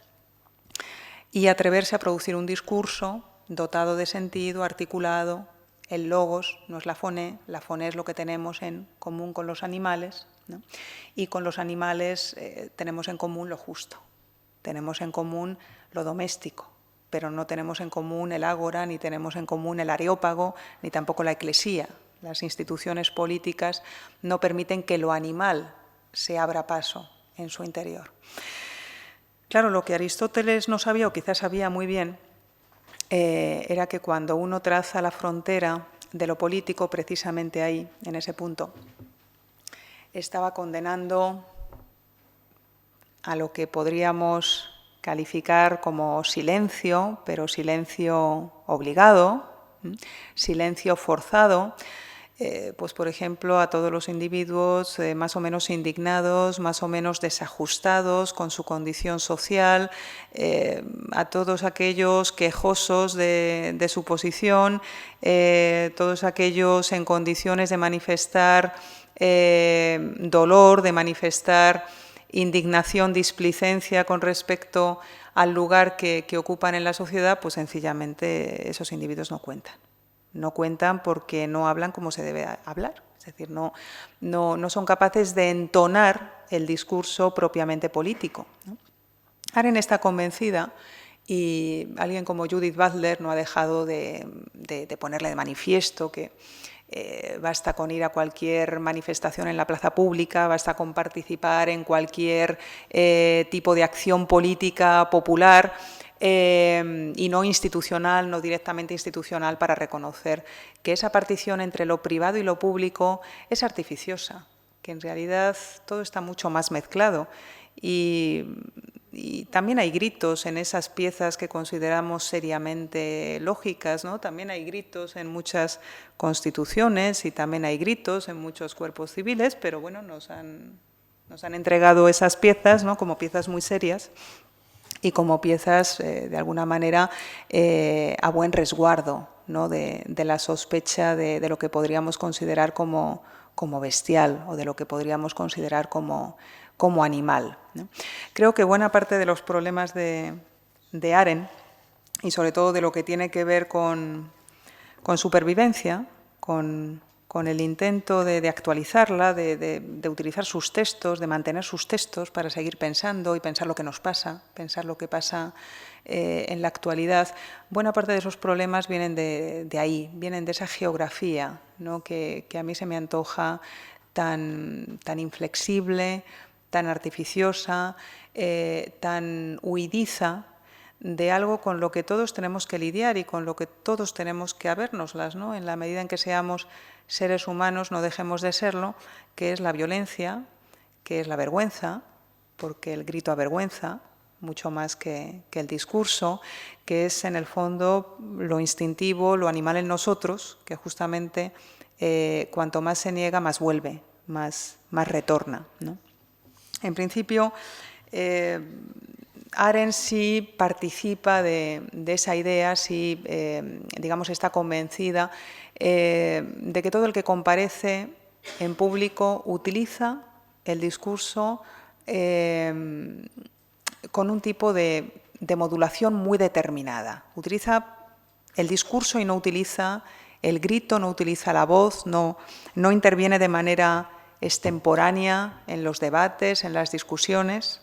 S2: y atreverse a producir un discurso dotado de sentido, articulado. El logos no es la foné es lo que tenemos en común con los animales, ¿no? Y con los animales tenemos en común lo justo, tenemos en común lo doméstico, pero no tenemos en común el ágora, ni tenemos en común el areópago, ni tampoco la eclesía. Las instituciones políticas no permiten que lo animal se abra paso en su interior. Claro, lo que Aristóteles no sabía, o quizás sabía muy bien, era que cuando uno traza la frontera de lo político, precisamente ahí, en ese punto, estaba condenando a lo que podríamos calificar como silencio, pero silencio obligado, silencio forzado, pues, por ejemplo, a todos los individuos más o menos indignados, más o menos desajustados con su condición social, a todos aquellos quejosos de su posición, todos aquellos en condiciones de manifestar dolor, de manifestar indignación, displicencia con respecto al lugar que ocupan en la sociedad, pues sencillamente esos individuos no cuentan. No cuentan porque no hablan como se debe hablar, es decir, no son capaces de entonar el discurso propiamente político, ¿no? Arendt está convencida, y alguien como Judith Butler no ha dejado de ponerle de manifiesto que basta con ir a cualquier manifestación en la plaza pública, basta con participar en cualquier tipo de acción política popular, y no institucional, no directamente institucional, para reconocer que esa partición entre lo privado y lo público es artificiosa, que en realidad todo está mucho más mezclado y también hay gritos en esas piezas que consideramos seriamente lógicas, ¿no? También hay gritos en muchas constituciones y también hay gritos en muchos cuerpos civiles, pero bueno, nos han entregado esas piezas, ¿no? Como piezas muy serias y como piezas, de alguna manera, a buen resguardo, ¿no? de la sospecha de lo que podríamos considerar como bestial o de lo que podríamos considerar como animal, ¿no? Creo que buena parte de los problemas de Arendt, y sobre todo de lo que tiene que ver con supervivencia, con con el intento de actualizarla, de utilizar sus textos, de mantener sus textos para seguir pensando y pensar lo que nos pasa, pensar lo que pasa en la actualidad. Buena parte de esos problemas vienen de ahí, vienen de esa geografía, ¿no? que a mí se me antoja tan inflexible, tan artificiosa, tan huidiza, de algo con lo que todos tenemos que lidiar y con lo que todos tenemos que habérnoslas, ¿no? En la medida en que seamos seres humanos, no dejemos de serlo, que es la violencia, que es la vergüenza, porque el grito avergüenza mucho más que el discurso, que es en el fondo lo instintivo, lo animal en nosotros, que justamente cuanto más se niega, más vuelve, más retorna, ¿no? En principio, Arendt sí participa de esa idea, sí, digamos, está convencida de que todo el que comparece en público utiliza el discurso con un tipo de modulación muy determinada. Utiliza el discurso y no utiliza el grito, no utiliza la voz, no interviene de manera extemporánea en los debates, en las discusiones.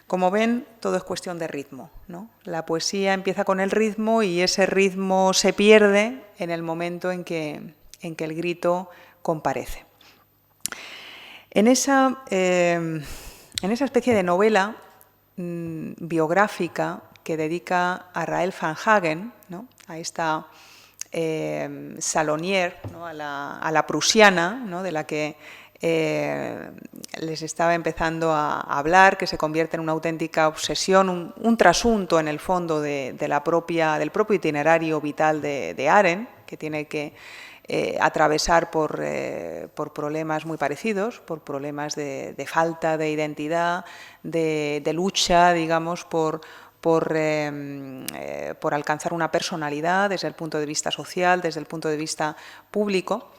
S2: Como ven, todo es cuestión de ritmo, ¿no? La poesía empieza con el ritmo y ese ritmo se pierde en el momento en que el grito comparece. En esa especie de novela biográfica que dedica a Rahel van Hagen, ¿no? A esta Salonier, ¿no? a la prusiana, ¿no? De la que les estaba empezando a hablar, que se convierte en una auténtica obsesión, un trasunto en el fondo del propio itinerario vital de Arendt, que tiene que atravesar por problemas muy parecidos, por problemas de falta de identidad, de lucha, digamos, por alcanzar una personalidad desde el punto de vista social, desde el punto de vista público.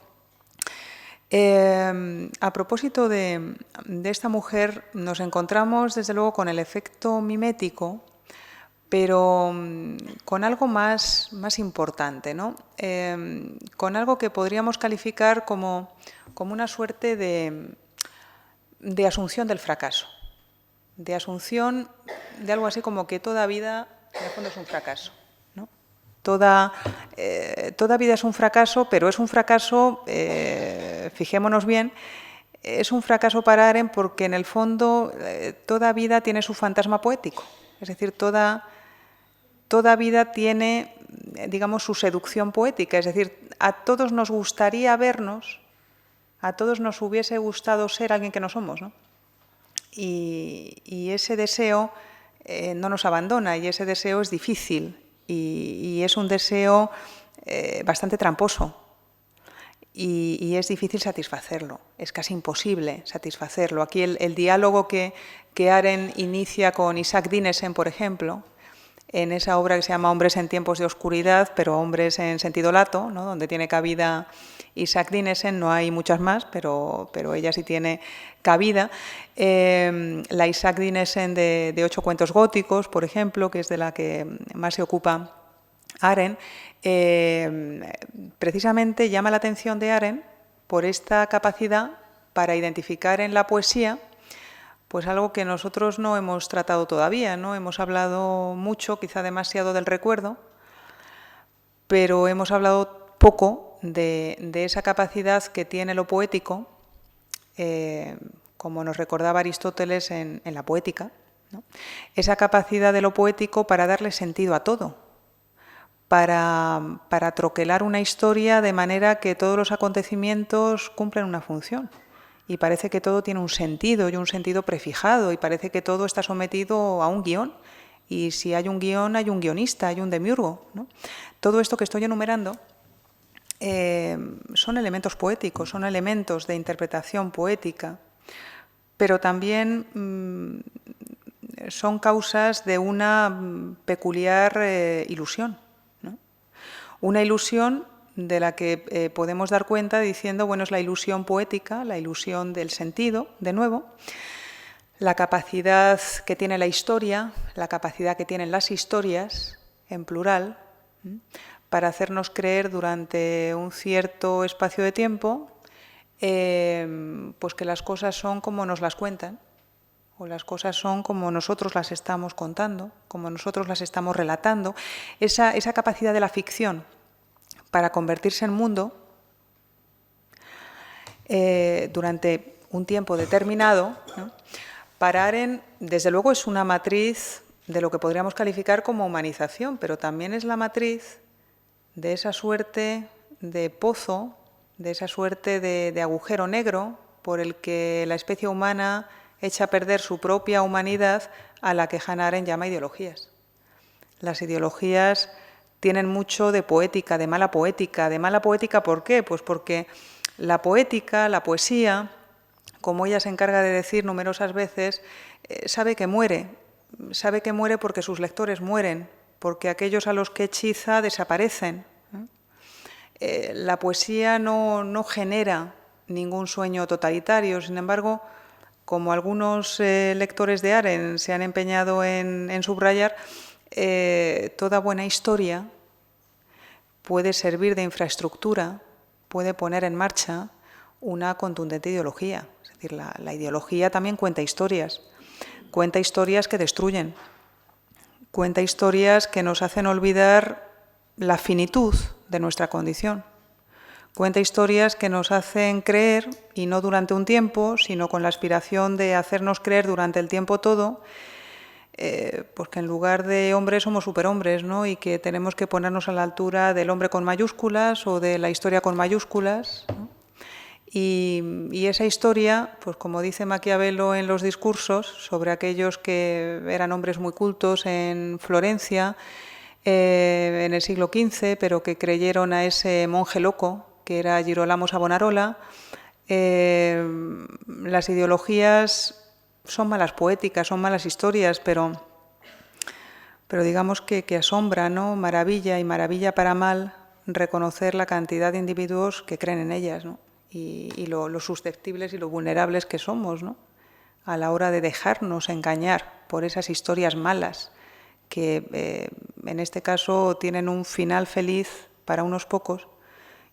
S2: A propósito de esta mujer, nos encontramos desde luego con el efecto mimético, pero con algo más importante, ¿no? Con algo que podríamos calificar como una suerte de asunción del fracaso, de asunción de algo así como que toda vida en el fondo es un fracaso, ¿no? Toda vida es un fracaso, pero es un fracaso, fijémonos bien, es un fracaso para Arendt porque en el fondo toda vida tiene su fantasma poético, es decir, toda vida tiene, digamos, su seducción poética, es decir, a todos nos gustaría vernos, a todos nos hubiese gustado ser alguien que no somos, ¿no? Y ese deseo no nos abandona y ese deseo es difícil y es un deseo bastante tramposo y es difícil satisfacerlo, es casi imposible satisfacerlo. Aquí el diálogo que Arendt inicia con Isaac Dinesen, por ejemplo, en esa obra que se llama Hombres en tiempos de oscuridad, pero hombres en sentido lato, ¿no? Donde tiene cabida Isaac Dinesen, no hay muchas más, pero ella sí tiene cabida. La Isaac Dinesen de 8 cuentos góticos, por ejemplo, que es de la que más se ocupa Arendt, precisamente llama la atención de Arendt por esta capacidad para identificar en la poesía pues algo que nosotros no hemos tratado todavía, ¿no? Hemos hablado mucho, quizá demasiado, del recuerdo, pero hemos hablado poco de esa capacidad que tiene lo poético, como nos recordaba Aristóteles en la Poética, ¿no? Esa capacidad de lo poético para darle sentido a todo, para troquelar una historia de manera que todos los acontecimientos cumplen una función. Y parece que todo tiene un sentido y un sentido prefijado y parece que todo está sometido a un guión. Y si hay un guión, hay un guionista, hay un demiurgo, ¿no? Todo esto que estoy enumerando son elementos poéticos, son elementos de interpretación poética, pero también son causas de una peculiar ilusión, ¿no? Una ilusión de la que podemos dar cuenta diciendo, bueno, es la ilusión poética, la ilusión del sentido, de nuevo, la capacidad que tiene la historia, la capacidad que tienen las historias, en plural, para hacernos creer durante un cierto espacio de tiempo pues que las cosas son como nos las cuentan, o las cosas son como nosotros las estamos contando, como nosotros las estamos relatando. Esa capacidad de la ficción para convertirse en mundo durante un tiempo determinado, ¿no? Para Arendt, desde luego, es una matriz de lo que podríamos calificar como humanización, pero también es la matriz de esa suerte de pozo, de esa suerte de agujero negro por el que la especie humana echa a perder su propia humanidad, a la que Hannah Arendt llama ideologías. Las ideologías tienen mucho de poética, de mala poética. ¿De mala poética por qué? Pues porque la poética, la poesía, como ella se encarga de decir numerosas veces, sabe que muere porque sus lectores mueren, porque aquellos a los que hechiza desaparecen. La poesía no genera ningún sueño totalitario, sin embargo, como algunos lectores de Arendt se han empeñado en subrayar, toda buena historia puede servir de infraestructura, puede poner en marcha una contundente ideología. Es decir, la ideología también cuenta historias que destruyen, cuenta historias que nos hacen olvidar la finitud de nuestra condición, cuenta historias que nos hacen creer, y no durante un tiempo, sino con la aspiración de hacernos creer durante el tiempo todo, pues que en lugar de hombres somos superhombres, ¿no? Y que tenemos que ponernos a la altura del hombre con mayúsculas o de la historia con mayúsculas, ¿no? Y esa historia, pues como dice Maquiavelo en los discursos sobre aquellos que eran hombres muy cultos en Florencia en el siglo XV, pero que creyeron a ese monje loco que era Girolamo Savonarola, las ideologías son malas poéticas, son malas historias, pero digamos que asombra, ¿no? Maravilla, y maravilla para mal, reconocer la cantidad de individuos que creen en ellas, ¿no? Y lo susceptibles y lo vulnerables que somos, ¿no? A la hora de dejarnos engañar por esas historias malas que en este caso tienen un final feliz para unos pocos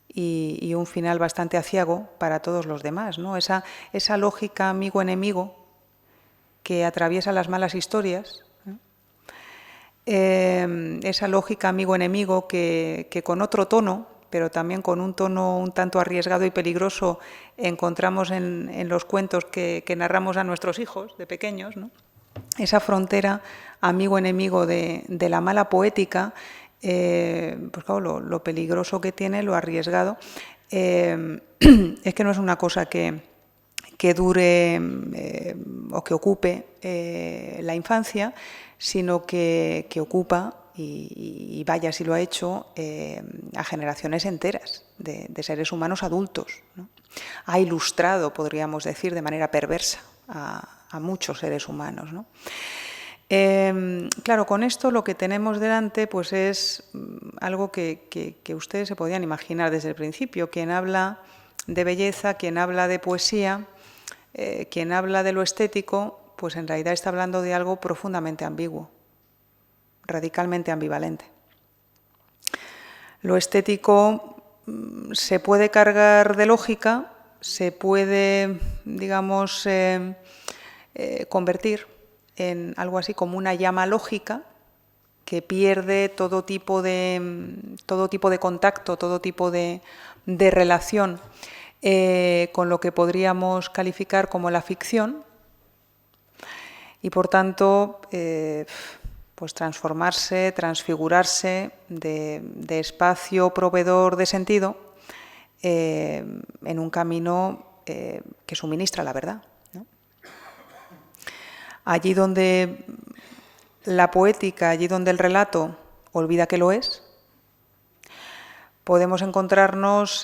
S2: y un final bastante aciago para todos los demás, ¿no? Esa lógica amigo-enemigo que atraviesa las malas historias, ¿no? Esa lógica amigo-enemigo que con otro tono, pero también con un tono un tanto arriesgado y peligroso, encontramos en los cuentos que narramos a nuestros hijos de pequeños, ¿no? Esa frontera amigo-enemigo de la mala poética, pues claro, lo peligroso que tiene, lo arriesgado, es que no es una cosa que dure o que ocupe la infancia, sino que ocupa, y vaya si lo ha hecho, a generaciones enteras de seres humanos adultos, ¿no? Ha ilustrado, podríamos decir, de manera perversa a muchos seres humanos, ¿no? Claro, con esto lo que tenemos delante pues es algo que ustedes se podían imaginar desde el principio. Quien habla de belleza, quien habla de poesía, quien habla de lo estético, pues en realidad está hablando de algo profundamente ambiguo, radicalmente ambivalente. Lo estético se puede cargar de lógica, se puede, digamos, convertir en algo así como una llama lógica que pierde todo tipo de contacto, todo tipo de relación con lo que podríamos calificar como la ficción, y por tanto pues transformarse, transfigurarse de espacio proveedor de sentido en un camino que suministra la verdad, ¿no? Allí donde la poética, allí donde el relato olvida que lo es, podemos encontrarnos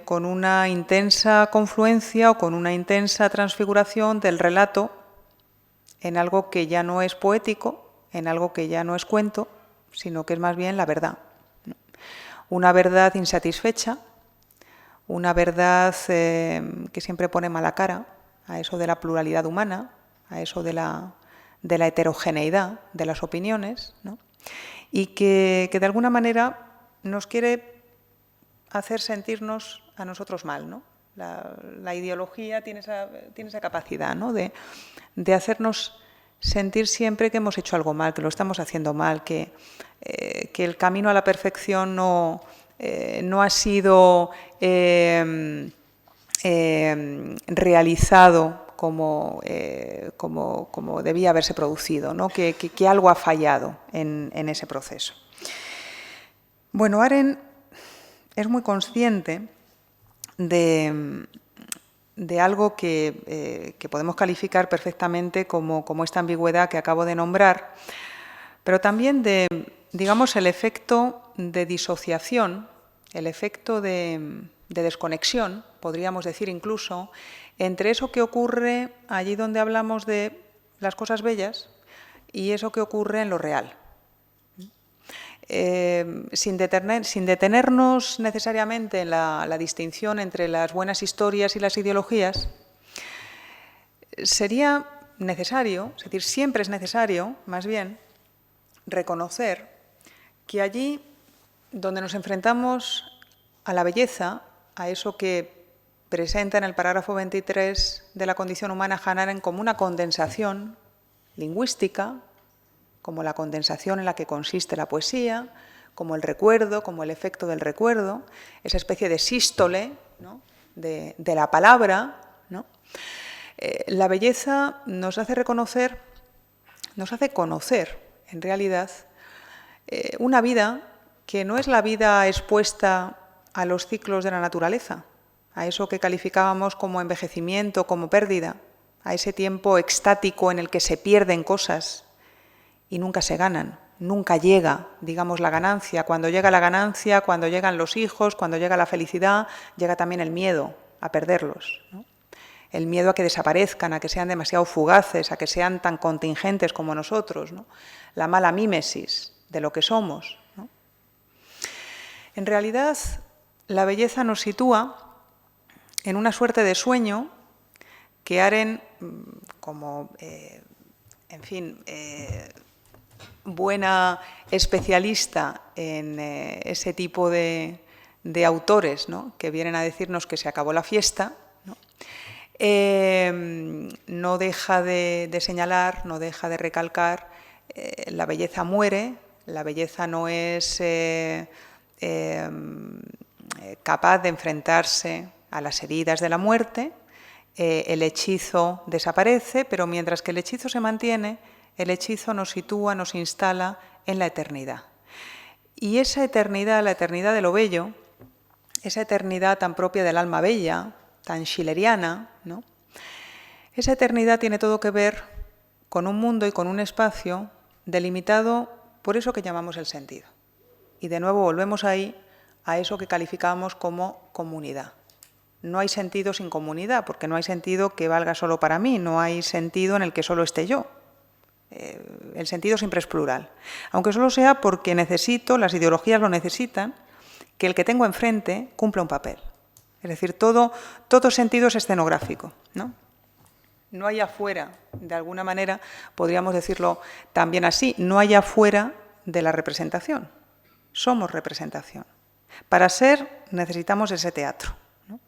S2: con una intensa confluencia o con una intensa transfiguración del relato en algo que ya no es poético, en algo que ya no es cuento, sino que es más bien la verdad, ¿no? Una verdad insatisfecha, una verdad que siempre pone mala cara a eso de la pluralidad humana, a eso de la heterogeneidad de las opiniones, ¿no? Y que de alguna manera nos quiere hacer sentirnos a nosotros mal, ¿no? La ideología tiene esa capacidad, ¿no? de hacernos sentir siempre que hemos hecho algo mal, que lo estamos haciendo mal, que el camino a la perfección no ha sido realizado como debía haberse producido, ¿no? que algo ha fallado en ese proceso. Bueno, Arendt es muy consciente de algo que podemos calificar perfectamente como esta ambigüedad que acabo de nombrar, pero también de, digamos, el efecto de disociación, el efecto de desconexión, podríamos decir incluso, entre eso que ocurre allí donde hablamos de las cosas bellas y eso que ocurre en lo real. Sin detenernos necesariamente en la distinción entre las buenas historias y las ideologías, sería necesario, es decir, siempre es necesario, más bien, reconocer que allí donde nos enfrentamos a la belleza, a eso que presenta en el parágrafo 23 de la condición humana Hannah Arendt como una condensación lingüística, como la condensación en la que consiste la poesía, como el recuerdo, como el efecto del recuerdo, esa especie de sístole, ¿no? de la palabra, ¿no? La belleza nos hace reconocer, nos hace conocer, en realidad, una vida que no es la vida expuesta a los ciclos de la naturaleza, a eso que calificábamos como envejecimiento, como pérdida, a ese tiempo extático en el que se pierden cosas y nunca se ganan, nunca llega, digamos, la ganancia. Cuando llega la ganancia, cuando llegan los hijos, cuando llega la felicidad, llega también el miedo a perderlos, ¿no? El miedo a que desaparezcan, a que sean demasiado fugaces, a que sean tan contingentes como nosotros, ¿no? La mala mímesis de lo que somos, ¿no? En realidad, la belleza nos sitúa en una suerte de sueño que Arendt, como, en fin, buena especialista en ese tipo de autores, ¿no? Que vienen a decirnos que se acabó la fiesta, ¿no? No deja de señalar, no deja de recalcar, la belleza muere, la belleza no es capaz de enfrentarse a las heridas de la muerte, el hechizo desaparece, pero mientras que el hechizo se mantiene, el hechizo nos sitúa, nos instala en la eternidad. Y esa eternidad, la eternidad de lo bello, esa eternidad tan propia del alma bella, tan schilleriana, ¿no? Esa eternidad tiene todo que ver con un mundo y con un espacio delimitado por eso que llamamos el sentido. Y de nuevo volvemos ahí a eso que calificamos como comunidad. No hay sentido sin comunidad, porque no hay sentido que valga solo para mí, no hay sentido en el que solo esté yo. El sentido siempre es plural. Aunque solo sea porque necesito, las ideologías lo necesitan, que el que tengo enfrente cumpla un papel. Es decir, todo sentido es escenográfico, ¿no? No hay afuera, de alguna manera, podríamos decirlo también así, no hay afuera de la representación. Somos representación. Para ser necesitamos ese teatro, ¿no?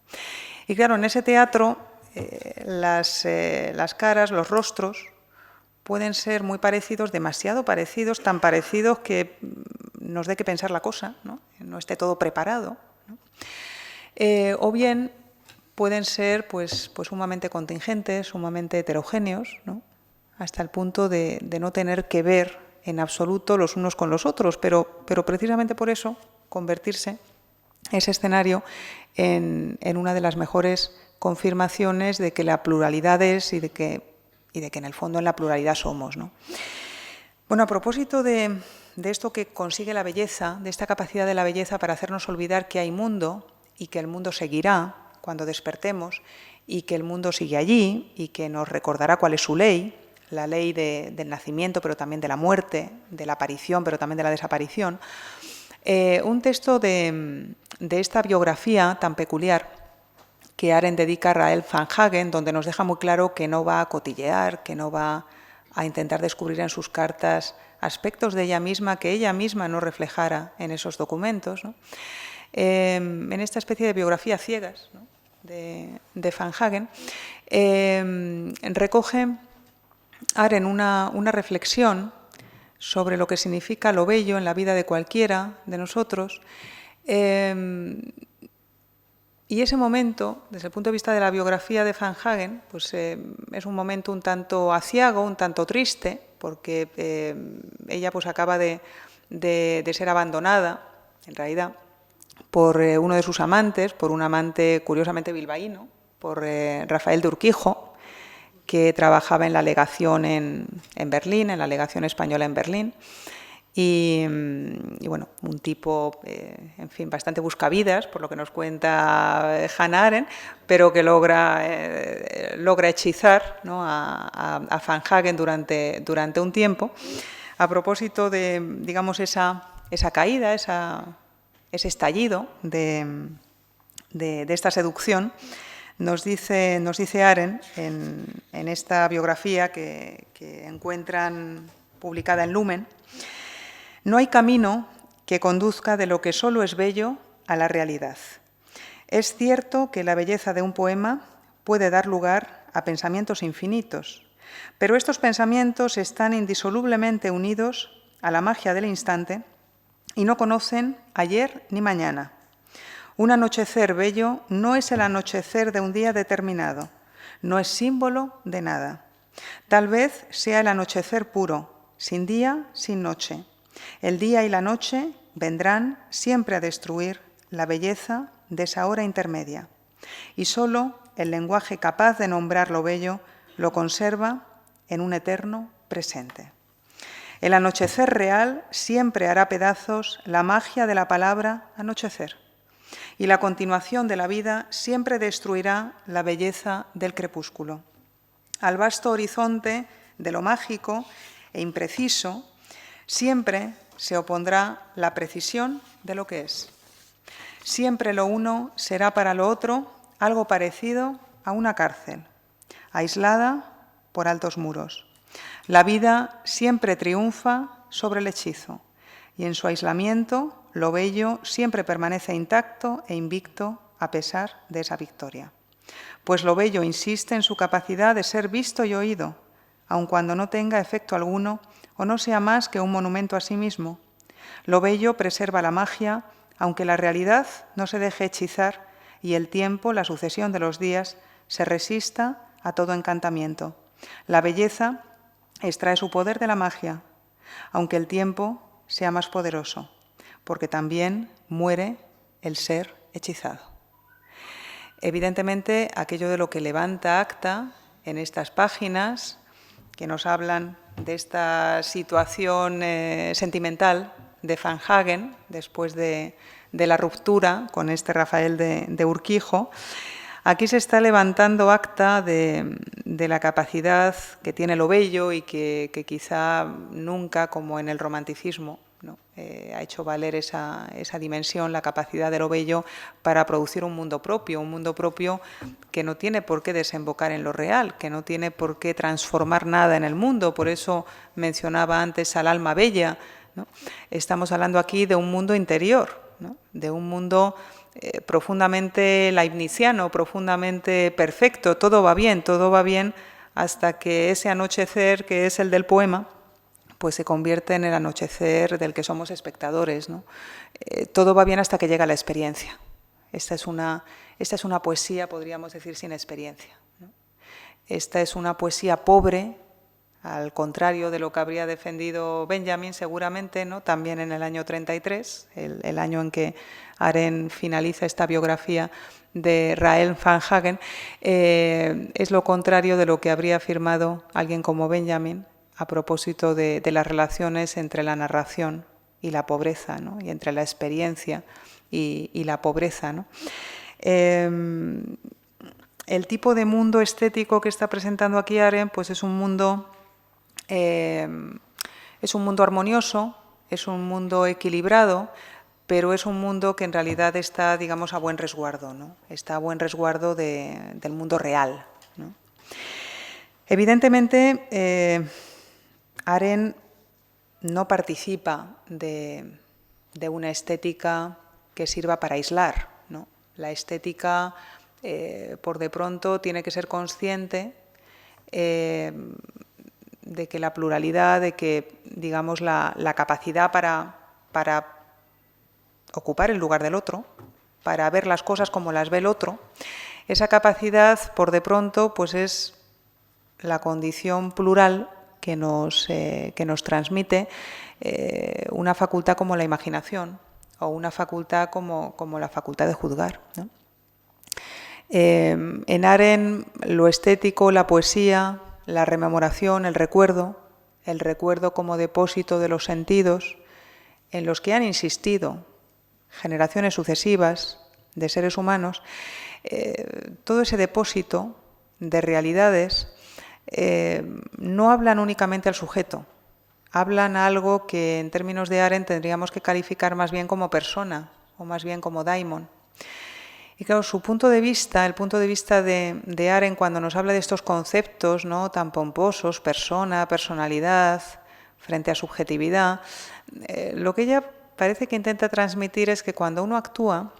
S2: Y claro, en ese teatro las caras, los rostros, pueden ser muy parecidos, demasiado parecidos, tan parecidos que nos dé que pensar la cosa, ¿no? No esté todo preparado, ¿no? O bien pueden ser pues sumamente contingentes, sumamente heterogéneos, ¿no? Hasta el punto de no tener que ver en absoluto los unos con los otros, pero precisamente por eso convertirse ese escenario en una de las mejores confirmaciones de que la pluralidad es y de que en el fondo en la pluralidad somos, ¿no? Bueno, a propósito de esto que consigue la belleza, de esta capacidad de la belleza para hacernos olvidar que hay mundo y que el mundo seguirá cuando despertemos y que el mundo sigue allí y que nos recordará cuál es su ley, la ley del nacimiento, pero también de la muerte, de la aparición, pero también de la desaparición. Un texto de esta biografía tan peculiar que Arendt dedica a Rael van Hagen, donde nos deja muy claro que no va a cotillear, que no va a intentar descubrir en sus cartas aspectos de ella misma que ella misma no reflejara en esos documentos, ¿no? En esta especie de biografía ciegas, ¿no?, de Van Hagen, recoge Arendt una reflexión sobre lo que significa lo bello en la vida de cualquiera de nosotros. Y ese momento, desde el punto de vista de la biografía de Van Hagen, pues, es un momento un tanto aciago, un tanto triste, porque ella pues, acaba de ser abandonada, en realidad, por uno de sus amantes, por un amante curiosamente bilbaíno, por Rafael de Urquijo, que trabajaba en la legación en Berlín, en la legación española en Berlín. Y bueno, un tipo, en fin, bastante buscavidas, por lo que nos cuenta Hannah Arendt, pero que logra hechizar, ¿no?, a Van Hagen durante un tiempo. A propósito de, digamos, esa caída, ese estallido de esta seducción, nos dice Arendt en esta biografía que encuentran publicada en Lumen: no hay camino que conduzca de lo que solo es bello a la realidad. Es cierto que la belleza de un poema puede dar lugar a pensamientos infinitos, pero estos pensamientos están indisolublemente unidos a la magia del instante y no conocen ayer ni mañana. Un anochecer bello no es el anochecer de un día determinado, no es símbolo de nada. Tal vez sea el anochecer puro, sin día, sin noche. El día y la noche vendrán siempre a destruir la belleza de esa hora intermedia. Y solo el lenguaje capaz de nombrar lo bello lo conserva en un eterno presente. El anochecer real siempre hará pedazos la magia de la palabra anochecer. Y la continuación de la vida siempre destruirá la belleza del crepúsculo. Al vasto horizonte de lo mágico e impreciso siempre se opondrá la precisión de lo que es. Siempre lo uno será para lo otro algo parecido a una cárcel, aislada por altos muros. La vida siempre triunfa sobre el hechizo y en su aislamiento lo bello siempre permanece intacto e invicto a pesar de esa victoria. Pues lo bello insiste en su capacidad de ser visto y oído, aun cuando no tenga efecto alguno o no sea más que un monumento a sí mismo. Lo bello preserva la magia, aunque la realidad no se deje hechizar y el tiempo, la sucesión de los días, se resista a todo encantamiento. La belleza extrae su poder de la magia, aunque el tiempo sea más poderoso, porque también muere el ser hechizado. Evidentemente, aquello de lo que levanta acta en estas páginas, que nos hablan de esta situación sentimental de Van Hagen, después de la ruptura con este Rafael de Urquijo, aquí se está levantando acta de la capacidad que tiene lo bello y que quizá nunca, como en el romanticismo, ¿no?, ha hecho valer esa dimensión, la capacidad de lo bello para producir un mundo propio que no tiene por qué desembocar en lo real, que no tiene por qué transformar nada en el mundo. Por eso mencionaba antes al alma bella, ¿no? Estamos hablando aquí de un mundo interior, ¿no?, de un mundo profundamente leibniziano, profundamente perfecto. Todo va bien hasta que ese anochecer, que es el del poema, pues se convierte en el anochecer del que somos espectadores, ¿no? Todo va bien hasta que llega la experiencia. Esta es una poesía, podríamos decir, sin experiencia, ¿no? Esta es una poesía pobre, al contrario de lo que habría defendido Benjamin seguramente, ¿no?, también en el año 33, el año en que Arendt finaliza esta biografía de Rael Van Hagen. Es lo contrario de lo que habría afirmado alguien como Benjamin a propósito de las relaciones entre la narración y la pobreza, ¿no?, y entre la experiencia y la pobreza, ¿no? El tipo de mundo estético que está presentando aquí Arendt, pues es un mundo armonioso, es un mundo equilibrado, pero es un mundo que en realidad está, digamos, a buen resguardo, ¿no? Está a buen resguardo del mundo real, ¿no? Evidentemente, Arendt no participa de una estética que sirva para aislar, ¿no? La estética, por de pronto, tiene que ser consciente de que la pluralidad, de que, digamos, la capacidad para ocupar el lugar del otro, para ver las cosas como las ve el otro, esa capacidad, por de pronto, pues es la condición plural que nos transmite una facultad como la imaginación o una facultad como la facultad de juzgar, ¿no? En Arendt, lo estético, la poesía, la rememoración, el recuerdo como depósito de los sentidos, en los que han insistido generaciones sucesivas de seres humanos, todo ese depósito de realidades no hablan únicamente al sujeto, hablan a algo que en términos de Arendt tendríamos que calificar más bien como persona o más bien como daimon. Y claro, su punto de vista, el punto de vista de Arendt cuando nos habla de estos conceptos, ¿no?, tan pomposos, persona, personalidad, frente a subjetividad, lo que ella parece que intenta transmitir es que cuando uno actúa,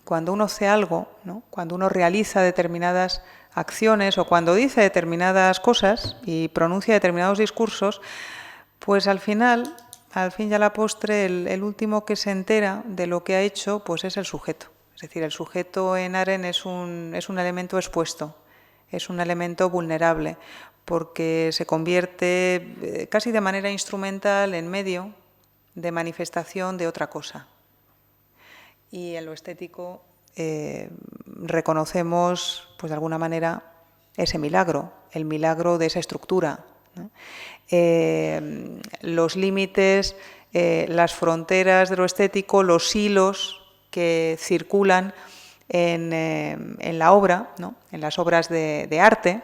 S2: cuando uno hace algo, ¿no?, cuando uno realiza determinadas acciones o cuando dice determinadas cosas y pronuncia determinados discursos, pues al fin y a la postre, el último que se entera de lo que ha hecho, pues es el sujeto. Es decir, el sujeto en Arendt es un elemento expuesto, es un elemento vulnerable, porque se convierte casi de manera instrumental en medio de manifestación de otra cosa. Y en lo estético reconocemos, pues de alguna manera, ese milagro, el milagro de esa estructura, ¿no? Los límites, las fronteras de lo estético, los hilos que circulan en la obra, ¿no?, en las obras de arte,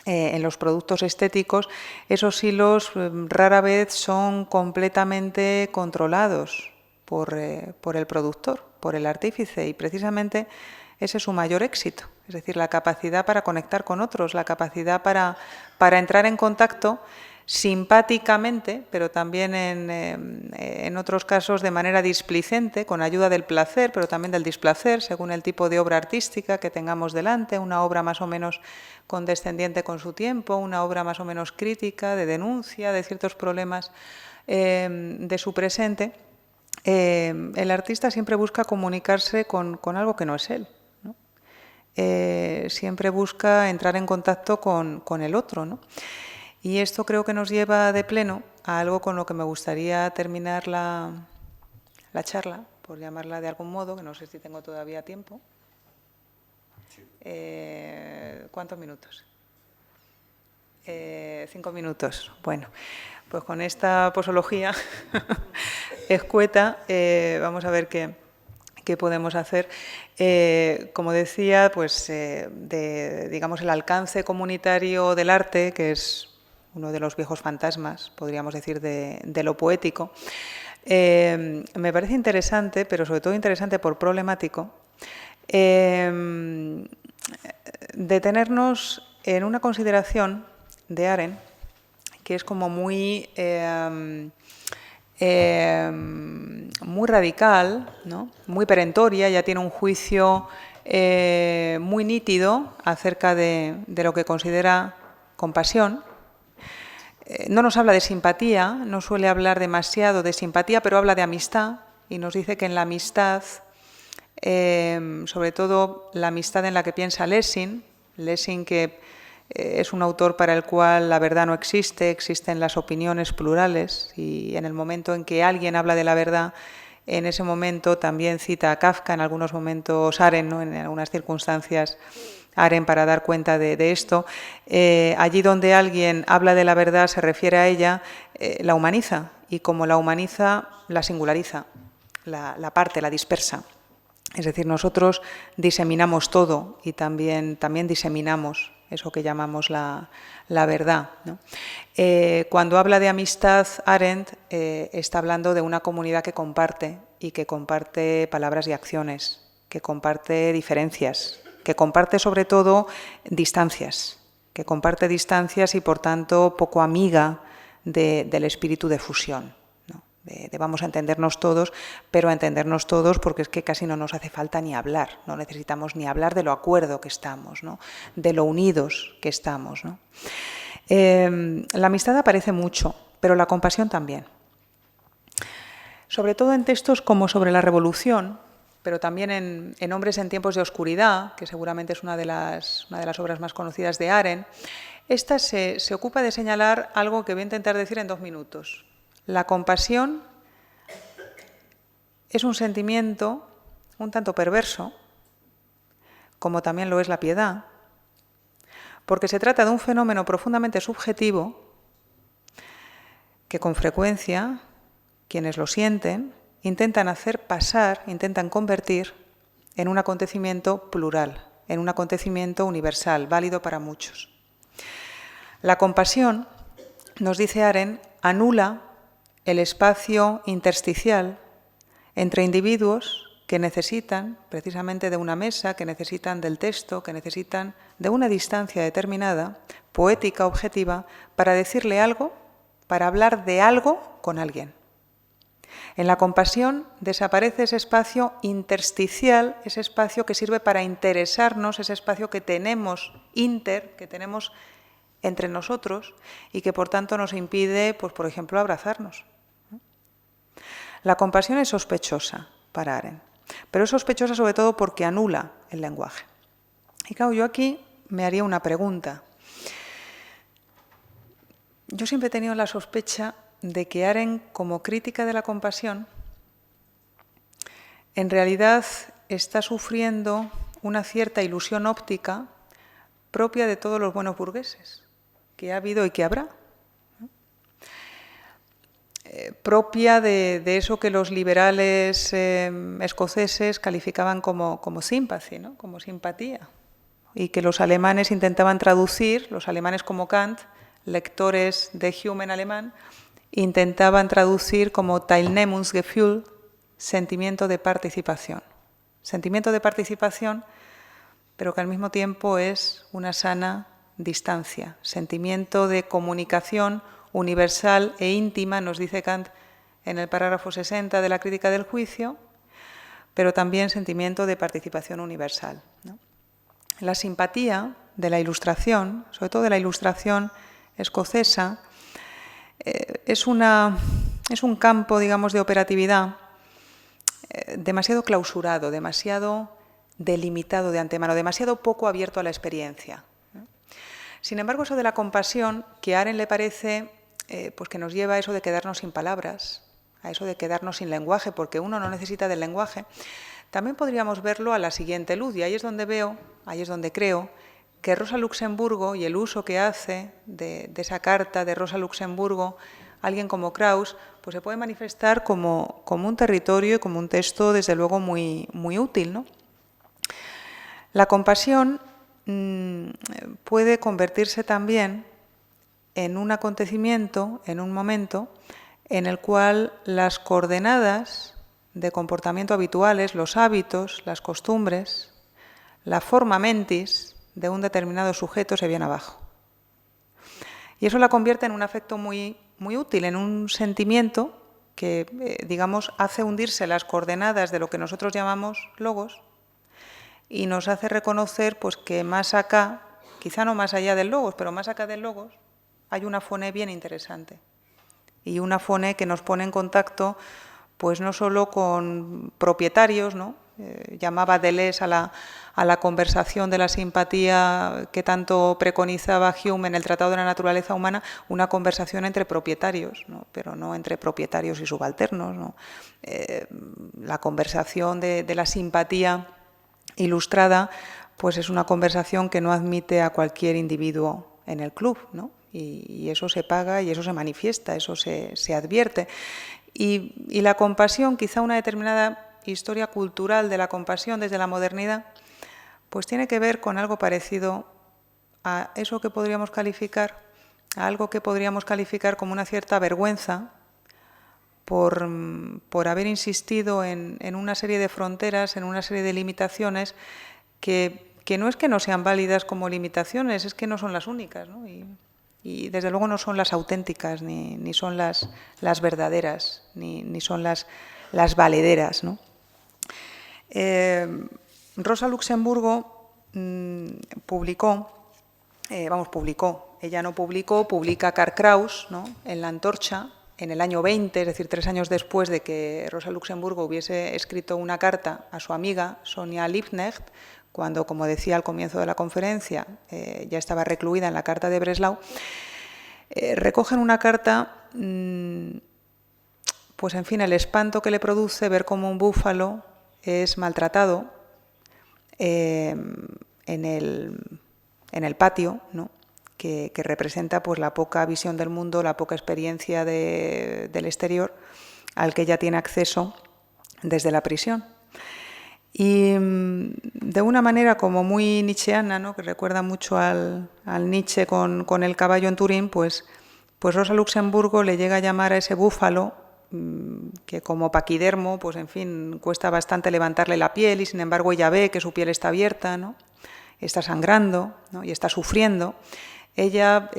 S2: en los productos estéticos, esos hilos rara vez son completamente controlados por el productor, por el artífice, y precisamente ese es su mayor éxito, es decir, la capacidad para conectar con otros, la capacidad para entrar en contacto simpáticamente, pero también en otros casos de manera displicente, con ayuda del placer, pero también del displacer, según el tipo de obra artística que tengamos delante, una obra más o menos condescendiente con su tiempo, una obra más o menos crítica, de denuncia de ciertos problemas de su presente. El artista siempre busca comunicarse con algo que no es él, ¿no? Siempre busca entrar en contacto con el otro, ¿no? Y esto creo que nos lleva de pleno a algo con lo que me gustaría terminar la charla, por llamarla de algún modo, que no sé si tengo todavía tiempo. ¿Cuántos minutos? 5 minutos. Bueno, pues con esta posología escueta vamos a ver qué podemos hacer. Como decía, pues digamos, el alcance comunitario del arte, que es uno de los viejos fantasmas, podríamos decir, de lo poético, me parece interesante, pero sobre todo interesante por problemático, detenernos en una consideración de Arendt que es como muy radical, ¿no?, muy perentoria, ya tiene un juicio muy nítido acerca de lo que considera compasión. No nos habla de simpatía, no suele hablar demasiado de simpatía, pero habla de amistad y nos dice que en la amistad, sobre todo la amistad en la que piensa Lessing que es un autor para el cual la verdad no existe, existen las opiniones plurales, y en el momento en que alguien habla de la verdad, en ese momento también cita a Kafka, en algunos momentos Arendt, ¿no?, en algunas circunstancias Arendt para dar cuenta de esto. Allí donde alguien habla de la verdad, se refiere a ella, la humaniza, y como la humaniza, la singulariza, la parte, la dispersa. Es decir, nosotros diseminamos todo y también diseminamos eso que llamamos la verdad, ¿no? Cuando habla de amistad, Arendt está hablando de una comunidad que comparte, y que comparte palabras y acciones, que comparte diferencias, que comparte sobre todo distancias, y por tanto poco amiga del espíritu de fusión, ¿no? De vamos a entendernos todos, pero a entendernos todos porque es que casi no nos hace falta ni hablar, no necesitamos ni hablar de lo acuerdo que estamos, ¿no? De lo unidos que estamos, ¿no? La amistad aparece mucho, pero la compasión también. Sobre todo en textos como sobre la revolución, pero también en Hombres en tiempos de oscuridad, que seguramente es una de las obras más conocidas de Arendt, esta se ocupa de señalar algo que voy a intentar decir en 2 minutos. La compasión es un sentimiento un tanto perverso, como también lo es la piedad, porque se trata de un fenómeno profundamente subjetivo que con frecuencia quienes lo sienten intentan hacer pasar, intentan convertir en un acontecimiento plural, en un acontecimiento universal, válido para muchos. La compasión, nos dice Arendt, anula el espacio intersticial entre individuos que necesitan precisamente de una mesa, que necesitan del texto, que necesitan de una distancia determinada, poética, objetiva, para decirle algo, para hablar de algo con alguien. En la compasión desaparece ese espacio intersticial, ese espacio que sirve para interesarnos, ese espacio que tenemos que tenemos entre nosotros y que por tanto nos impide, pues, por ejemplo, abrazarnos. La compasión es sospechosa para Arendt, pero es sospechosa sobre todo porque anula el lenguaje. Y claro, yo aquí me haría una pregunta. Yo siempre he tenido la sospecha de que Arendt, como crítica de la compasión, en realidad está sufriendo una cierta ilusión óptica propia de todos los buenos burgueses, que ha habido y que habrá. Propia de eso que los liberales escoceses calificaban como sympathy, ¿no? Como simpatía, y que los alemanes intentaban traducir, los alemanes como Kant, lectores de Hume en alemán, intentaban traducir como Teilnehmungsgefühl, sentimiento de participación. Sentimiento de participación, pero que al mismo tiempo es una sana distancia. Sentimiento de comunicación universal e íntima, nos dice Kant en el parágrafo 60 de la Crítica del Juicio, pero también sentimiento de participación universal, ¿no? La simpatía de la Ilustración, sobre todo de la Ilustración escocesa, es un campo, digamos, de operatividad demasiado clausurado, demasiado delimitado de antemano, demasiado poco abierto a la experiencia. Sin embargo, eso de la compasión, que a Arendt le parece pues que nos lleva a eso de quedarnos sin palabras, a eso de quedarnos sin lenguaje, porque uno no necesita del lenguaje, también podríamos verlo a la siguiente luz, y ahí es donde creo que Rosa Luxemburgo y el uso que hace de esa carta de Rosa Luxemburgo, alguien como Krauss, pues se puede manifestar como un territorio y como un texto, desde luego, muy, muy útil, ¿no? La compasión puede convertirse también en un acontecimiento, en un momento, en el cual las coordenadas de comportamiento habituales, los hábitos, las costumbres, la forma mentis de un determinado sujeto se viene abajo. Y eso la convierte en un afecto muy, muy útil, en un sentimiento que, digamos, hace hundirse las coordenadas de lo que nosotros llamamos logos y nos hace reconocer, pues, que más acá, quizá no más allá del logos, pero más acá del logos, hay una fone bien interesante. Y una fone que nos pone en contacto, pues no solo con propietarios, ¿no? Llamaba Deleuze a la conversación de la simpatía que tanto preconizaba Hume en el Tratado de la Naturaleza Humana, una conversación entre propietarios, ¿no? Pero no entre propietarios y subalternos, ¿no? La conversación de la simpatía ilustrada, pues es una conversación que no admite a cualquier individuo en el club, ¿no? Y eso se paga y eso se manifiesta, eso se advierte. Y la compasión, quizá una determinada historia cultural de la compasión desde la modernidad, pues tiene que ver con algo parecido a eso que podríamos calificar, a algo que podríamos calificar como una cierta vergüenza por haber insistido en una serie de fronteras, en una serie de limitaciones que no es que no sean válidas como limitaciones, es que no son las únicas, ¿no? Y Y desde luego no son las auténticas, ni son las verdaderas, ni son las valederas, ¿no? Rosa Luxemburgo publicó, ella no publicó, publica Karl Kraus, ¿no?, en La Antorcha, en el año 20, es decir, 3 años después de que Rosa Luxemburgo hubiese escrito una carta a su amiga Sonia Liebknecht, cuando, como decía al comienzo de la conferencia, ya estaba recluida en la Carta de Breslau. Recogen una carta, pues en fin, el espanto que le produce ver cómo un búfalo es maltratado en el patio, ¿no?, que representa pues la poca visión del mundo, la poca experiencia del exterior al que ella tiene acceso desde la prisión. Y de una manera como muy nietzscheana, ¿no?, que recuerda mucho al Nietzsche con el caballo en Turín, pues Rosa Luxemburgo le llega a llamar a ese búfalo, que como paquidermo, pues en fin, cuesta bastante levantarle la piel, y sin embargo ella ve que su piel está abierta, ¿no?, está sangrando, ¿no?, y está sufriendo. Ella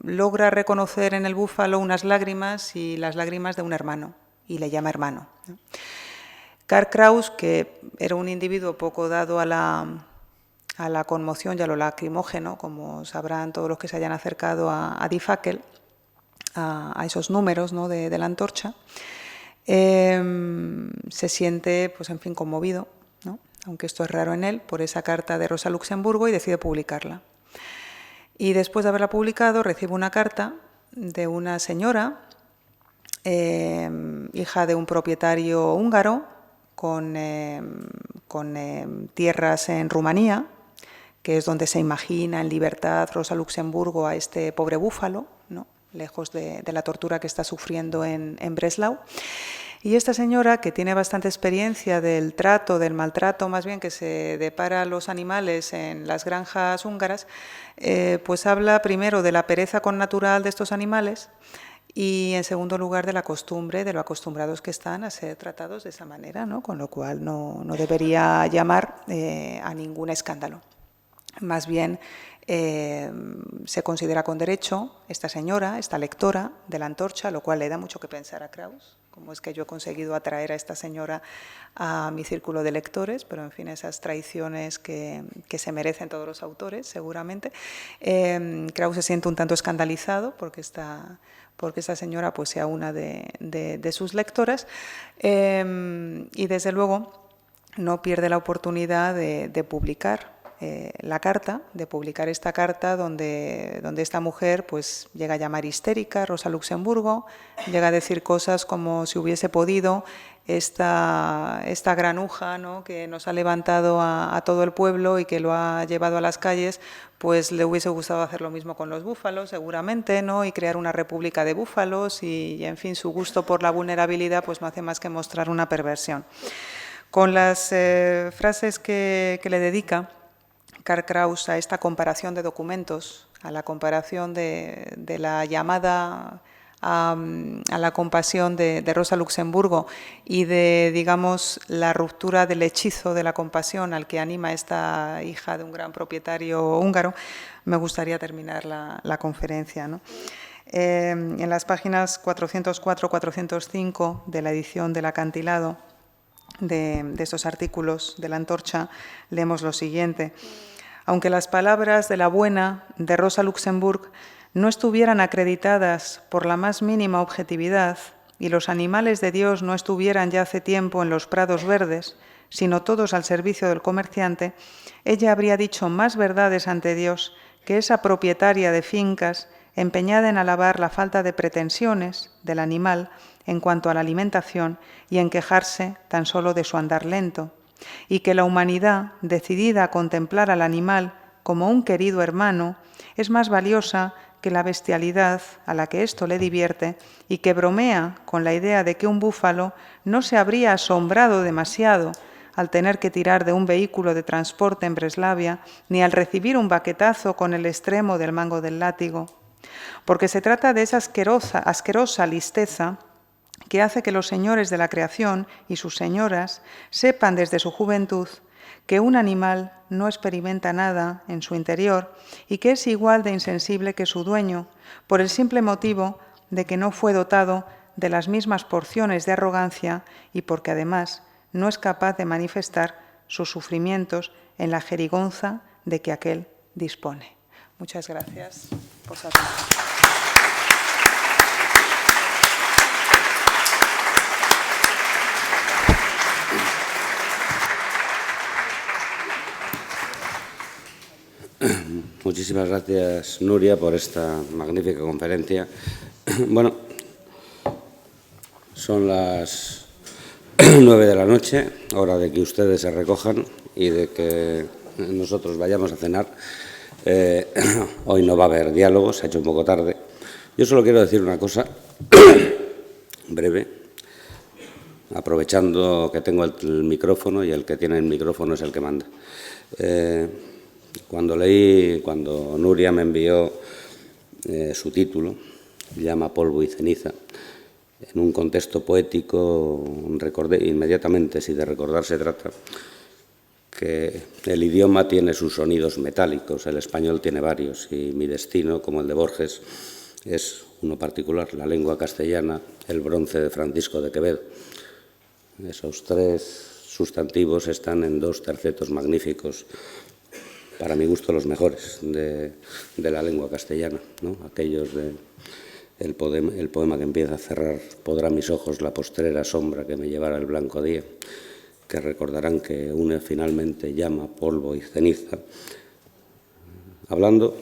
S2: logra reconocer en el búfalo unas lágrimas, y las lágrimas de un hermano, y le llama hermano, ¿no? Karl Kraus, que era un individuo poco dado a la conmoción y a lo lacrimógeno, como sabrán todos los que se hayan acercado a Die Fackel, a esos números, ¿no?, de La Antorcha, se siente, pues en fin, conmovido, ¿no?, aunque esto es raro en él, por esa carta de Rosa Luxemburgo, y decide publicarla. Y después de haberla publicado, recibe una carta de una señora, hija de un propietario húngaro, con tierras en Rumanía, que es donde se imagina en libertad Rosa Luxemburgo a este pobre búfalo, ¿no?, lejos de la tortura que está sufriendo en Breslau. Y esta señora, que tiene bastante experiencia del maltrato más bien, que se depara a los animales en las granjas húngaras, pues habla primero de la pereza connatural de estos animales, y en segundo lugar de la costumbre, de lo acostumbrados que están a ser tratados de esa manera, ¿no?, con lo cual no debería llamar a ningún escándalo. Más bien se considera con derecho esta señora, esta lectora de La Antorcha, lo cual le da mucho que pensar a Kraus. Cómo es que yo he conseguido atraer a esta señora a mi círculo de lectores, pero en fin, esas traiciones que se merecen todos los autores, seguramente. Kraus se siente un tanto escandalizado porque esta señora pues sea una de sus lectoras, y desde luego no pierde la oportunidad de publicar la carta, de publicar esta carta donde esta mujer pues llega a llamar histérica a Rosa Luxemburgo, llega a decir cosas como si hubiese podido esta granuja, ¿no?, que nos ha levantado a todo el pueblo y que lo ha llevado a las calles, pues le hubiese gustado hacer lo mismo con los búfalos, seguramente, ¿no?, y crear una república de búfalos, y en fin, su gusto por la vulnerabilidad pues no hace más que mostrar una perversión. Con las frases que le dedica Karl Kraus a esta comparación de documentos, a la comparación de la llamada a la compasión de Rosa Luxemburgo, y de, digamos, la ruptura del hechizo de la compasión al que anima esta hija de un gran propietario húngaro, me gustaría terminar la conferencia, ¿no? En las páginas 404-405 de la edición del Acantilado, de estos artículos de La Antorcha, leemos lo siguiente: aunque las palabras de la buena de Rosa Luxemburg no estuvieran acreditadas por la más mínima objetividad, y los animales de Dios no estuvieran ya hace tiempo en los prados verdes, sino todos al servicio del comerciante, ella habría dicho más verdades ante Dios que esa propietaria de fincas empeñada en alabar la falta de pretensiones del animal en cuanto a la alimentación y en quejarse tan solo de su andar lento, y que la humanidad, decidida a contemplar al animal como un querido hermano, es más valiosa que la bestialidad a la que esto le divierte, y que bromea con la idea de que un búfalo no se habría asombrado demasiado al tener que tirar de un vehículo de transporte en Breslavia, ni al recibir un baquetazo con el extremo del mango del látigo, porque se trata de esa asquerosa listeza que hace que los señores de la creación y sus señoras sepan desde su juventud que un animal no experimenta nada en su interior y que es igual de insensible que su dueño, por el simple motivo de que no fue dotado de las mismas porciones de arrogancia y porque además no es capaz de manifestar sus sufrimientos en la jerigonza de que aquél dispone. Muchas gracias por su atención.
S1: Muchísimas gracias, Nuria, por esta magnífica conferencia. Bueno, son las 9 de la noche, hora de que ustedes se recojan y de que nosotros vayamos a cenar. Hoy no va a haber diálogo, se ha hecho un poco tarde. Yo solo quiero decir una cosa breve, aprovechando que tengo el micrófono y el que tiene el micrófono es el que manda. Cuando Nuria me envió su título, Llama, polvo y ceniza, en un contexto poético, recordé inmediatamente, si de recordar se trata, que el idioma tiene sus sonidos metálicos, el español tiene varios, y mi destino, como el de Borges, es uno particular, la lengua castellana, el bronce de Francisco de Quevedo. Esos tres sustantivos están en dos tercetos magníficos, para mi gusto los mejores, de la lengua castellana, ¿no? Aquellos el poema que empieza a cerrar, podrá mis ojos la postrera sombra que me llevará el blanco día, que recordarán que une finalmente llama, polvo y ceniza, hablando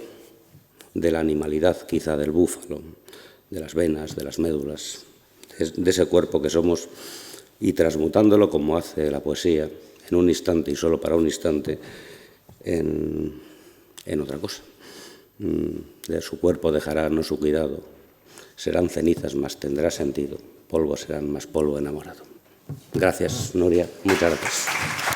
S1: de la animalidad quizá del búfalo, de las venas, de las médulas, de ese cuerpo que somos, y transmutándolo como hace la poesía, en un instante y solo para un instante, en otra cosa. De su cuerpo dejará no su cuidado, serán cenizas, mas tendrá sentido, polvo serán, más polvo enamorado. Gracias, Nuria, muchas gracias.